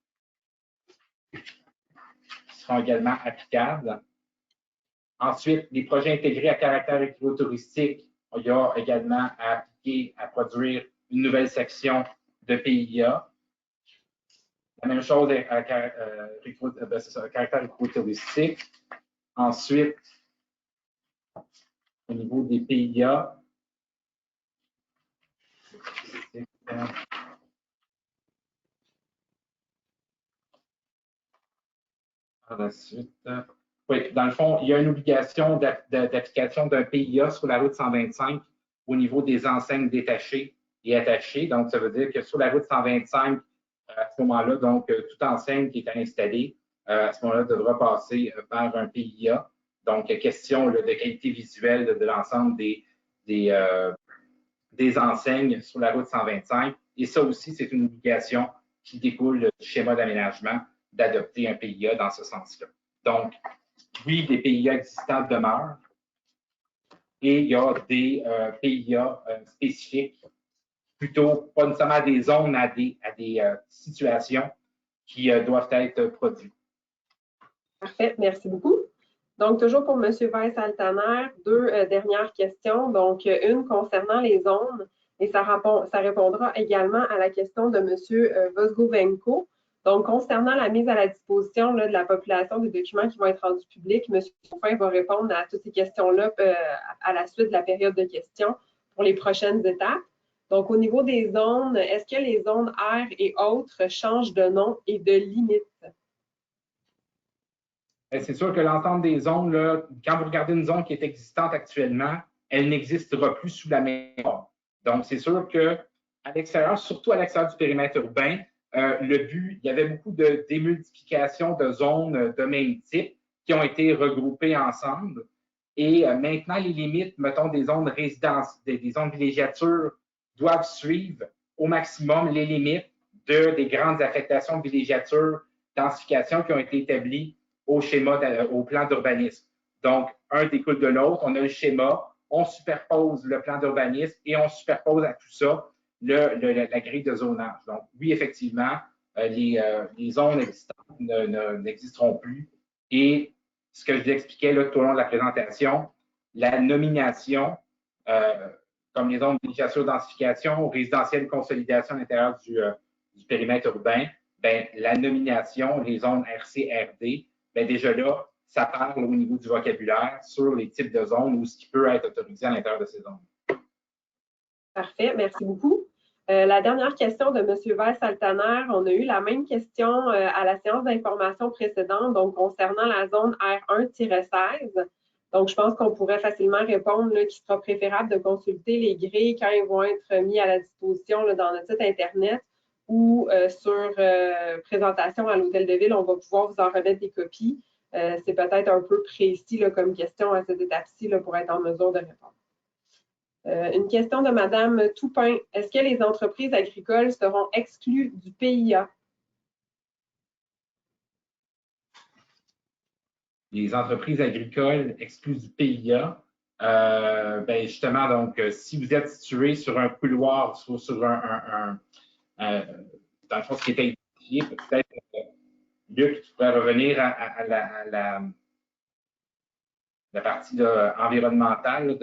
qui seront également applicables. Ensuite, les projets intégrés à caractère écotouristique, il y a également à appliquer, à produire une nouvelle section de PIA. La même chose à caractère écotouristique. Ensuite, au niveau des PIA, ensuite, oui, dans le fond, il y a une obligation d'application d'un PIA sur la route 125 au niveau des enseignes détachées et attachées. Donc, ça veut dire que sur la route 125, à ce moment-là, donc, toute enseigne qui est installée, à ce moment-là, devra passer par un PIA. Donc, question de qualité visuelle de l'ensemble des enseignes sur la route 125. Et ça aussi, c'est une obligation qui découle du schéma d'aménagement d'adopter un PIA dans ce sens-là. Donc, oui, des PIA existants demeurent et il y a des PIA spécifiques, plutôt pas nécessairement à des zones, à des situations qui doivent être produites. Parfait, merci beaucoup. Donc, toujours pour M. Weiss-Altaner, deux dernières questions. Donc, une concernant les zones, et ça répondra également à la question de M. Vosgovenko. Donc, concernant la mise à la disposition là, de la population des documents qui vont être rendus publics, M. Poufin va répondre à toutes ces questions-là à la suite de la période de questions pour les prochaines étapes. Donc, au niveau des zones, est-ce que les zones R et autres changent de nom et de limite? C'est sûr que l'ensemble des zones, là, quand vous regardez une zone qui est existante actuellement, elle n'existera plus sous la même forme. Donc, c'est sûr qu'à l'extérieur, surtout à l'extérieur du périmètre urbain, le but, il y avait beaucoup de démultiplication de zones de même type qui ont été regroupées ensemble. Et maintenant, les limites, mettons, des zones résidence, des zones villégiature doivent suivre au maximum les limites des grandes affectations de villégiature, densification qui ont été établies au schéma, au plan d'urbanisme. Donc, un découle de l'autre, on a le schéma, on superpose le plan d'urbanisme et on superpose à tout ça la grille de zonage. Donc, oui, effectivement, les zones existantes n'existeront plus. Et ce que je vous expliquais là, tout au long de la présentation, la nomination, comme les zones de villégiature densification ou résidentielle consolidation à l'intérieur du périmètre urbain, ben, la nomination, les zones RC, RD, ben, déjà là, ça parle au niveau du vocabulaire sur les types de zones ou ce qui peut être autorisé à l'intérieur de ces zones. Parfait, merci beaucoup. La dernière question de M. Weiss-Altaner, on a eu la même question à la séance d'information précédente, donc concernant la zone R1-16. Donc, je pense qu'on pourrait facilement répondre qu'il sera préférable de consulter les grilles quand ils vont être mis à la disposition là, dans notre site Internet ou sur présentation à l'Hôtel de Ville, on va pouvoir vous en remettre des copies. C'est peut-être un peu précis là, comme question à cette étape-ci pour être en mesure de répondre. Une question de Mme Toupin. Est-ce que les entreprises agricoles seront exclues du PIA? Les entreprises agricoles exclues du PIA, ben justement, donc, si vous êtes situé sur un couloir, sur dans le fond, ce qui était identifié, peut-être, Luc, tu pourrais revenir à la partie environnementale.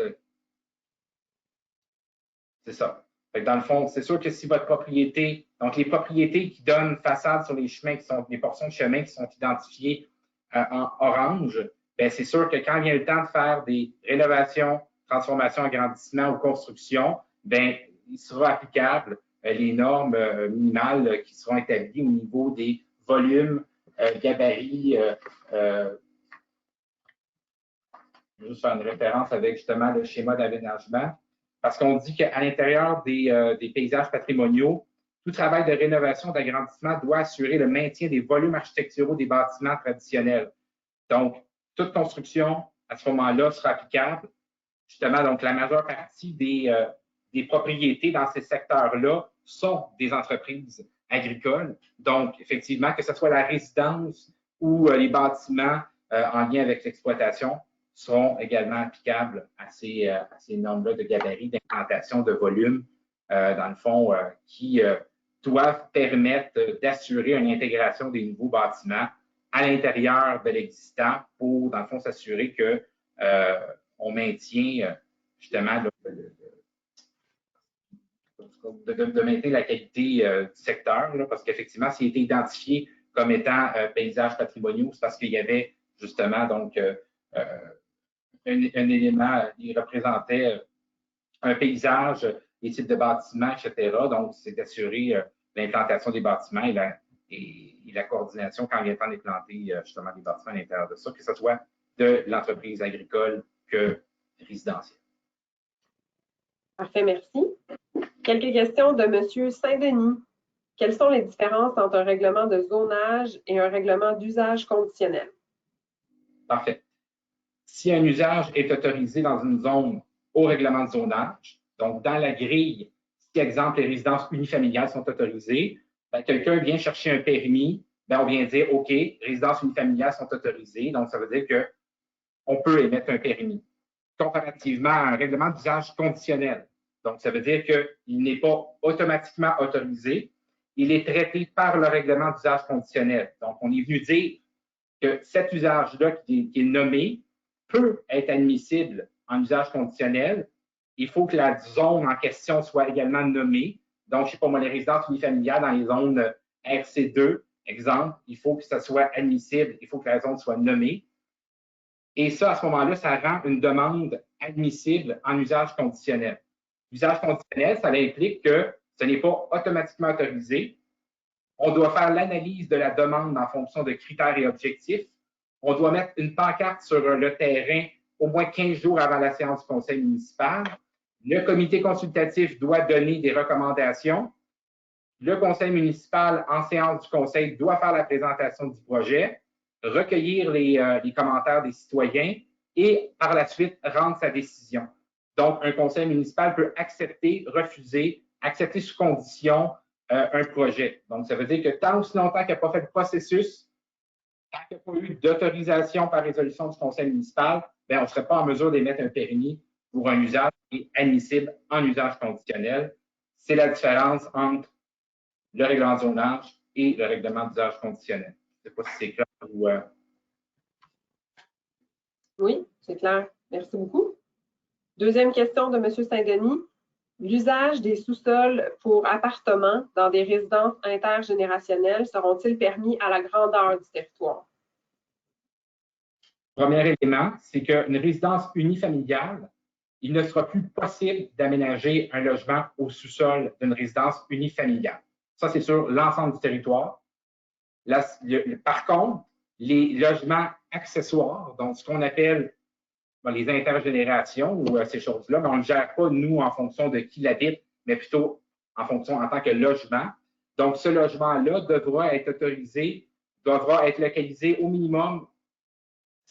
C'est ça. Fait que dans le fond, c'est sûr que si votre propriété, donc les propriétés qui donnent façade sur les chemins, qui sont les portions de chemin qui sont identifiées en orange, bien, c'est sûr que quand vient le temps de faire des rénovations, transformations, agrandissements ou constructions, bien, il sera applicable les normes minimales qui seront établies au niveau des volumes, gabarits. Je vais juste faire une référence avec justement le schéma d'aménagement. Parce qu'on dit qu'à l'intérieur des paysages patrimoniaux, tout travail de rénovation, d'agrandissement doit assurer le maintien des volumes architecturaux des bâtiments traditionnels. Donc, toute construction, à ce moment-là, sera applicable. Justement, donc, la majeure partie des propriétés dans ces secteurs-là sont des entreprises agricoles. Donc, effectivement, que ce soit la résidence ou les bâtiments en lien avec l'exploitation, seront également applicables à ces normes-là de gabarit, d'implantation, de volume, dans le fond, qui doivent permettre d'assurer une intégration des nouveaux bâtiments à l'intérieur de l'existant pour, dans le fond, s'assurer que on maintient justement de maintenir la qualité du secteur, là, parce qu'effectivement, s'il a été identifié comme étant paysages patrimoniaux, c'est parce qu'il y avait justement donc un élément, il représentait un paysage, les types de bâtiments, etc. Donc, c'est d'assurer l'implantation des bâtiments et la coordination quand il y a temps d'implanter justement des bâtiments à l'intérieur de ça, que ce soit de l'entreprise agricole que résidentielle. Parfait, merci. Quelques questions de M. Saint-Denis. Quelles sont les différences entre un règlement de zonage et un règlement d'usage conditionnel? Parfait. Si un usage est autorisé dans une zone au règlement de zonage, donc dans la grille, si, exemple, les résidences unifamiliales sont autorisées, quelqu'un vient chercher un permis, on vient dire, OK, résidences unifamiliales sont autorisées, donc ça veut dire qu'on peut émettre un permis. Comparativement à un règlement d'usage conditionnel. Donc, ça veut dire qu'il n'est pas automatiquement autorisé, il est traité par le règlement d'usage conditionnel. Donc, on est venu dire que cet usage-là qui est nommé peut être admissible en usage conditionnel. Il faut que la zone en question soit également nommée. Donc, je ne sais pas moi, les résidences unifamiliales dans les zones RC2, exemple, il faut que ça soit admissible, il faut que la zone soit nommée. Et ça, à ce moment-là, ça rend une demande admissible en usage conditionnel. L'usage conditionnel, ça implique que ce n'est pas automatiquement autorisé. On doit faire l'analyse de la demande en fonction de critères et objectifs. On doit mettre une pancarte sur le terrain au moins 15 jours avant la séance du conseil municipal. Le comité consultatif doit donner des recommandations. Le conseil municipal, en séance du conseil, doit faire la présentation du projet, recueillir les commentaires des citoyens et par la suite rendre sa décision. Donc, un conseil municipal peut accepter, refuser, accepter sous condition un projet. Donc, ça veut dire que tant aussi longtemps qu'il n'y a pas fait de processus, tant qu'il n'y a pas eu d'autorisation par résolution du conseil municipal, on ne serait pas en mesure d'émettre un permis pour un usage qui est admissible en usage conditionnel. C'est la différence entre le règlement de zonage et le règlement d'usage conditionnel. Je ne sais pas si c'est clair ou... Oui, c'est clair. Merci beaucoup. Deuxième question de M. Saint-Denis. L'usage des sous-sols pour appartements dans des résidences intergénérationnelles seront-ils permis à la grandeur du territoire? Premier élément, c'est qu'une résidence unifamiliale, il ne sera plus possible d'aménager un logement au sous-sol d'une résidence unifamiliale. Ça, c'est sur l'ensemble du territoire. Par contre, les logements accessoires, donc ce qu'on appelle les intergénérations ou ces choses-là, on ne gère pas, nous, en fonction de qui l'habite, mais plutôt en fonction en tant que logement. Donc, ce logement-là devra être autorisé, devra être localisé au minimum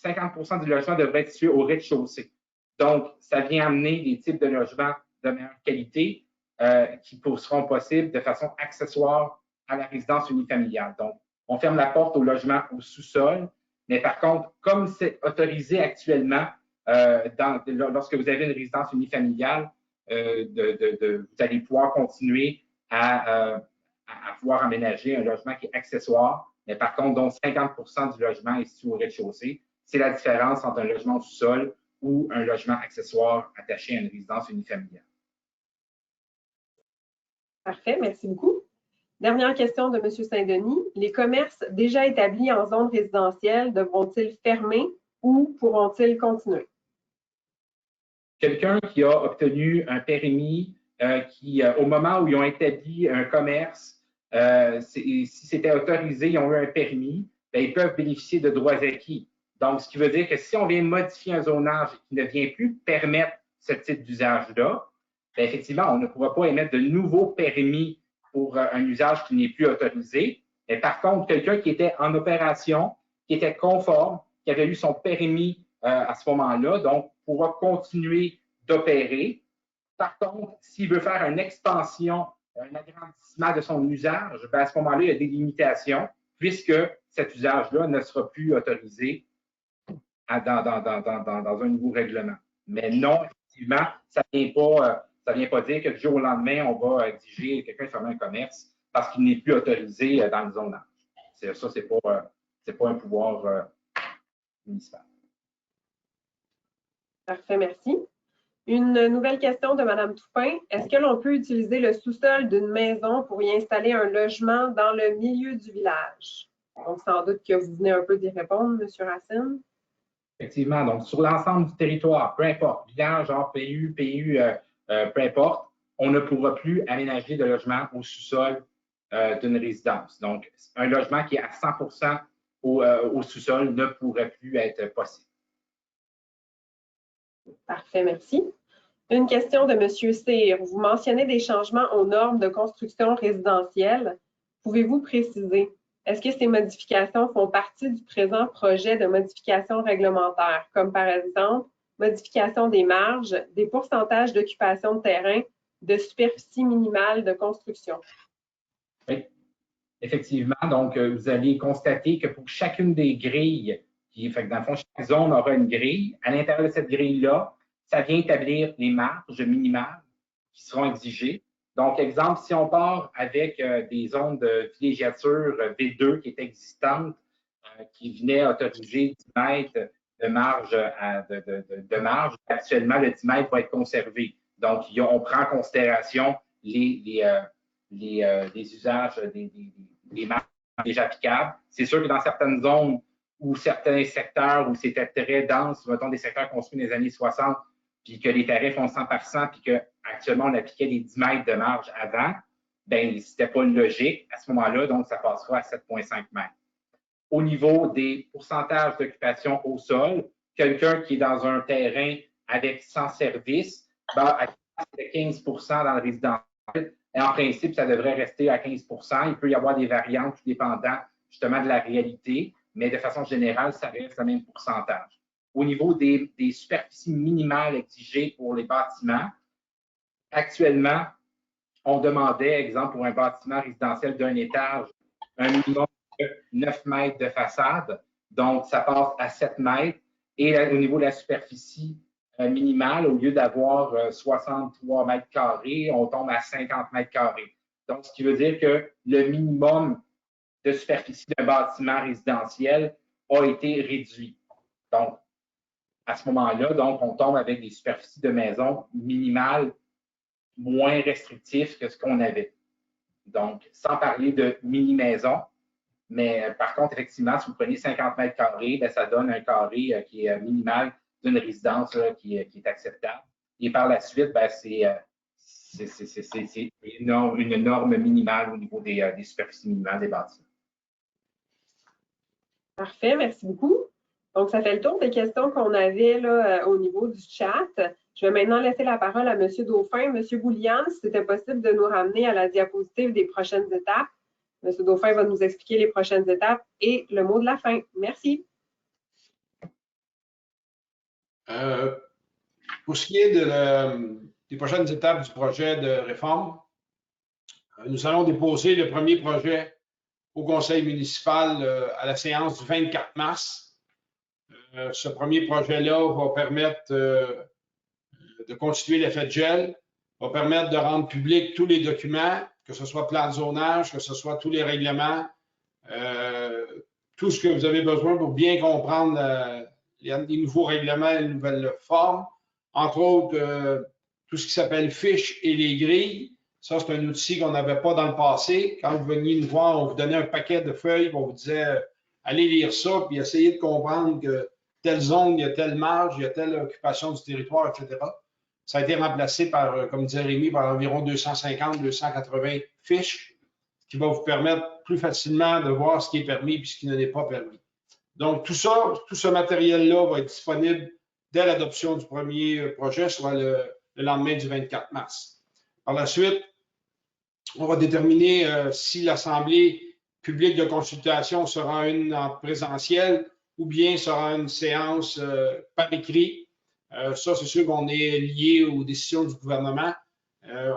50% du logement devrait être situé au rez-de-chaussée. Donc, ça vient amener des types de logements de meilleure qualité qui seront possibles de façon accessoire à la résidence unifamiliale. Donc, on ferme la porte au logement au sous-sol, mais par contre, comme c'est autorisé actuellement, lorsque vous avez une résidence unifamiliale, vous allez pouvoir continuer à pouvoir aménager un logement qui est accessoire, mais par contre, dont 50% du logement est situé au rez-de-chaussée. C'est la différence entre un logement au sous-sol ou un logement accessoire attaché à une résidence unifamiliale. Parfait, merci beaucoup. Dernière question de M. Saint-Denis. Les commerces déjà établis en zone résidentielle devront-ils fermer ou pourront-ils continuer? Quelqu'un qui a obtenu un permis, au moment où ils ont établi un commerce, si c'était autorisé, ils ont eu un permis, ils peuvent bénéficier de droits acquis. Donc, ce qui veut dire que si on vient modifier un zonage qui ne vient plus permettre ce type d'usage-là, effectivement, on ne pourra pas émettre de nouveaux permis pour un usage qui n'est plus autorisé. Mais par contre, quelqu'un qui était en opération, qui était conforme, qui avait eu son permis à ce moment-là, donc pourra continuer d'opérer. Par contre, s'il veut faire une expansion, un agrandissement de son usage, à ce moment-là, il y a des limitations puisque cet usage-là ne sera plus autorisé dans un nouveau règlement. Mais non, effectivement, ça ne vient pas dire que du jour au lendemain, on va exiger quelqu'un de fermer un commerce parce qu'il n'est plus autorisé dans le zonage. Ça, ce n'est pas un pouvoir municipal. Parfait, merci. Une nouvelle question de Mme Toupin. Est-ce que l'on peut utiliser le sous-sol d'une maison pour y installer un logement dans le milieu du village? Donc, sans doute que vous venez un peu d'y répondre, M. Racine. Effectivement, donc sur l'ensemble du territoire, peu importe, village, hors PU, peu importe, on ne pourra plus aménager de logement au sous-sol d'une résidence. Donc, un logement qui est à 100% au sous-sol ne pourrait plus être possible. Parfait, merci. Une question de M. Cyr. Vous mentionnez des changements aux normes de construction résidentielle. Pouvez-vous préciser? Est-ce que ces modifications font partie du présent projet de modification réglementaire, comme par exemple modification des marges, des pourcentages d'occupation de terrain, de superficie minimale de construction? Oui, effectivement. Donc, vous allez constater que pour chacune des grilles, fait que dans le fond, chaque zone aura une grille. À l'intérieur de cette grille-là, ça vient établir les marges minimales qui seront exigées. Donc, exemple, si on part avec des zones de villégiature V2 qui étaient existantes, qui venaient autoriser 10 mètres de marge, actuellement, le 10 mètres va être conservé. Donc, on prend en considération les usages des marges déjà applicables. C'est sûr que dans certaines zones ou certains secteurs où c'était très dense, mettons des secteurs construits dans les années 60, puis que les tarifs ont 100%, puis qu'actuellement, on appliquait les 10 mètres de marge avant, bien, ce n'était pas logique à ce moment-là, donc ça passera à 7,5 mètres. Au niveau des pourcentages d'occupation au sol, quelqu'un qui est dans un terrain avec 100 services va acquérir 15% dans le résidentiel. Et en principe, ça devrait rester à 15%. Il peut y avoir des variantes tout dépendant justement de la réalité, mais de façon générale, ça reste le même pourcentage. Au niveau des superficies minimales exigées pour les bâtiments, actuellement, on demandait, exemple, pour un bâtiment résidentiel d'un étage, un minimum de 9 mètres de façade. Donc, ça passe à 7 mètres. Et au niveau de la superficie minimale, au lieu d'avoir 63 mètres carrés, on tombe à 50 mètres carrés. Donc, ce qui veut dire que le minimum de superficie d'un bâtiment résidentiel a été réduit. Donc, à ce moment-là, donc, on tombe avec des superficies de maison minimales moins restrictives que ce qu'on avait. Donc, sans parler de mini-maison, mais par contre, effectivement, si vous prenez 50 mètres carrés, bien, ça donne un carré qui est minimal d'une résidence là, qui est acceptable. Et par la suite, bien, c'est une norme minimale au niveau des superficies minimales des bâtiments. Parfait, merci beaucoup. Donc, ça fait le tour des questions qu'on avait là, au niveau du chat. Je vais maintenant laisser la parole à M. Dauphin. M. Boulian, si c'était possible de nous ramener à la diapositive des prochaines étapes. M. Dauphin va nous expliquer les prochaines étapes et le mot de la fin. Merci. Pour ce qui est des prochaines étapes du projet de réforme, nous allons déposer le premier projet au conseil municipal à la séance du 24 mars. Ce premier projet-là va permettre de constituer l'effet de gel, va permettre de rendre public tous les documents, que ce soit plan de zonage, que ce soit tous les règlements, tout ce que vous avez besoin pour bien comprendre les nouveaux règlements et les nouvelles formes. Entre autres, tout ce qui s'appelle fiches et les grilles. Ça, c'est un outil qu'on n'avait pas dans le passé. Quand vous veniez nous voir, on vous donnait un paquet de feuilles, on vous disait allez lire ça, puis essayez de comprendre que telle zone, il y a telle marge, il y a telle occupation du territoire, etc. Ça a été remplacé par, comme disait Rémi, par environ 250-280 fiches, qui va vous permettre plus facilement de voir ce qui est permis et ce qui ne l'est pas permis. Donc, tout ça, tout ce matériel-là va être disponible dès l'adoption du premier projet, soit le lendemain du 24 mars. Par la suite, on va déterminer si l'Assemblée publique de consultation sera une en présentiel ou bien sera une séance par écrit. Ça, c'est sûr qu'on est lié aux décisions du gouvernement.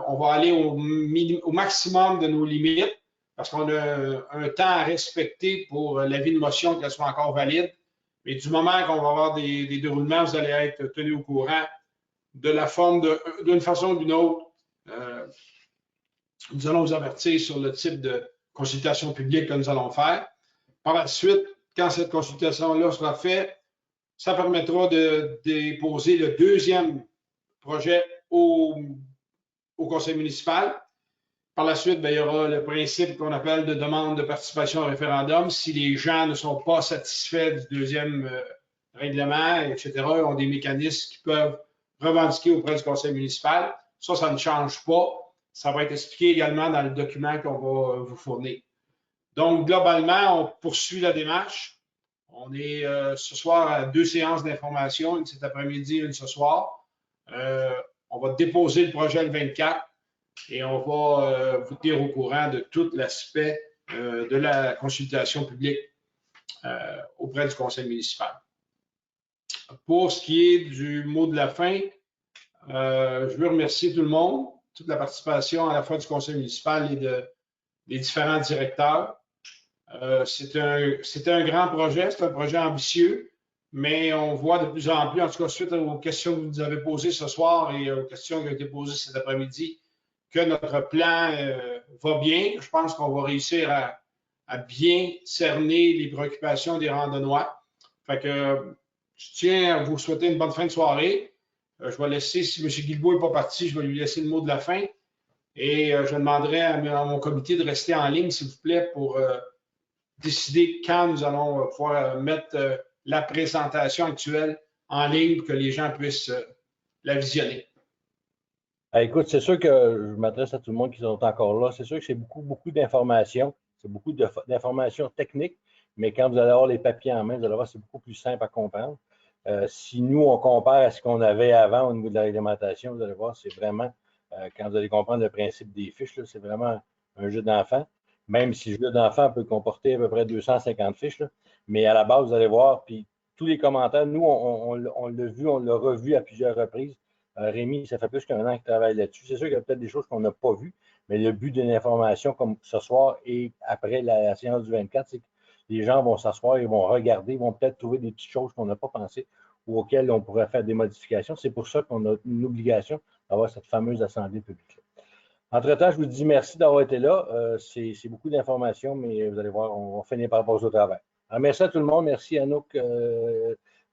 On va aller au maximum de nos limites parce qu'on a un temps à respecter pour l'avis de motion qu'elle soit encore valide. Mais du moment qu'on va avoir des déroulements, vous allez être tenus au courant de la forme d'une façon ou d'une autre. Nous allons vous avertir sur le type de consultation publique que nous allons faire. Par la suite, quand cette consultation-là sera faite, ça permettra de déposer le deuxième projet au conseil municipal. Par la suite, il y aura le principe qu'on appelle de demande de participation au référendum. Si les gens ne sont pas satisfaits du deuxième règlement, etc., ils ont des mécanismes qui peuvent revendiquer auprès du conseil municipal. Ça ne change pas. Ça va être expliqué également dans le document qu'on va vous fournir. Donc, globalement, on poursuit la démarche. On est ce soir à 2 séances d'information, une cet après-midi, une ce soir. On va déposer le projet le 24 et on va vous tenir au courant de tout l'aspect de la consultation publique auprès du conseil municipal. Pour ce qui est du mot de la fin, je veux remercier tout le monde, toute la participation à la fois du conseil municipal et des différents directeurs. C'est un grand projet, c'est un projet ambitieux, mais on voit de plus en plus, en tout cas suite aux questions que vous nous avez posées ce soir et aux questions qui ont été posées cet après-midi, que notre plan va bien. Je pense qu'on va réussir à bien cerner les préoccupations des randonnois. Fait que je tiens à vous souhaiter une bonne fin de soirée. Je vais laisser, si M. Guilbeault n'est pas parti, je vais lui laisser le mot de la fin. Et je demanderai à mon comité de rester en ligne, s'il vous plaît, pour décider quand nous allons pouvoir mettre la présentation actuelle en ligne pour que les gens puissent la visionner. Écoute, c'est sûr que je m'adresse à tout le monde qui sont encore là. C'est sûr que c'est beaucoup d'informations. C'est beaucoup d'informations techniques, mais quand vous allez avoir les papiers en main, vous allez voir, c'est beaucoup plus simple à comprendre. Si nous, on compare à ce qu'on avait avant au niveau de la réglementation, vous allez voir, c'est vraiment, quand vous allez comprendre le principe des fiches, c'est vraiment un jeu d'enfant. Même si le jeu d'enfant peut comporter à peu près 250 fiches, là, mais à la base, vous allez voir, puis tous les commentaires, nous, on l'a vu, on l'a revu à plusieurs reprises. Rémi, ça fait plus qu'un an qu'il travaille là-dessus. C'est sûr qu'il y a peut-être des choses qu'on n'a pas vues, mais le but d'une information comme ce soir et après la séance du 24, c'est que les gens vont s'asseoir, ils vont regarder, ils vont peut-être trouver des petites choses qu'on n'a pas pensées ou auxquelles on pourrait faire des modifications. C'est pour ça qu'on a une obligation d'avoir cette fameuse assemblée publique. Entre-temps, je vous dis merci d'avoir été là. C'est beaucoup d'informations, mais vous allez voir, on va finir par passer au travail. Alors, merci à tout le monde. Merci Anouk,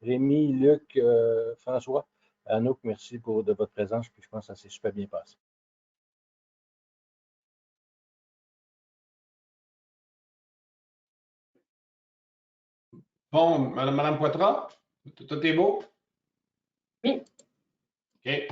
Rémi, Luc, François. Anouk, merci de votre présence, puis je pense que ça s'est super bien passé. Bon, Madame Poitras, tout est beau? Oui. OK.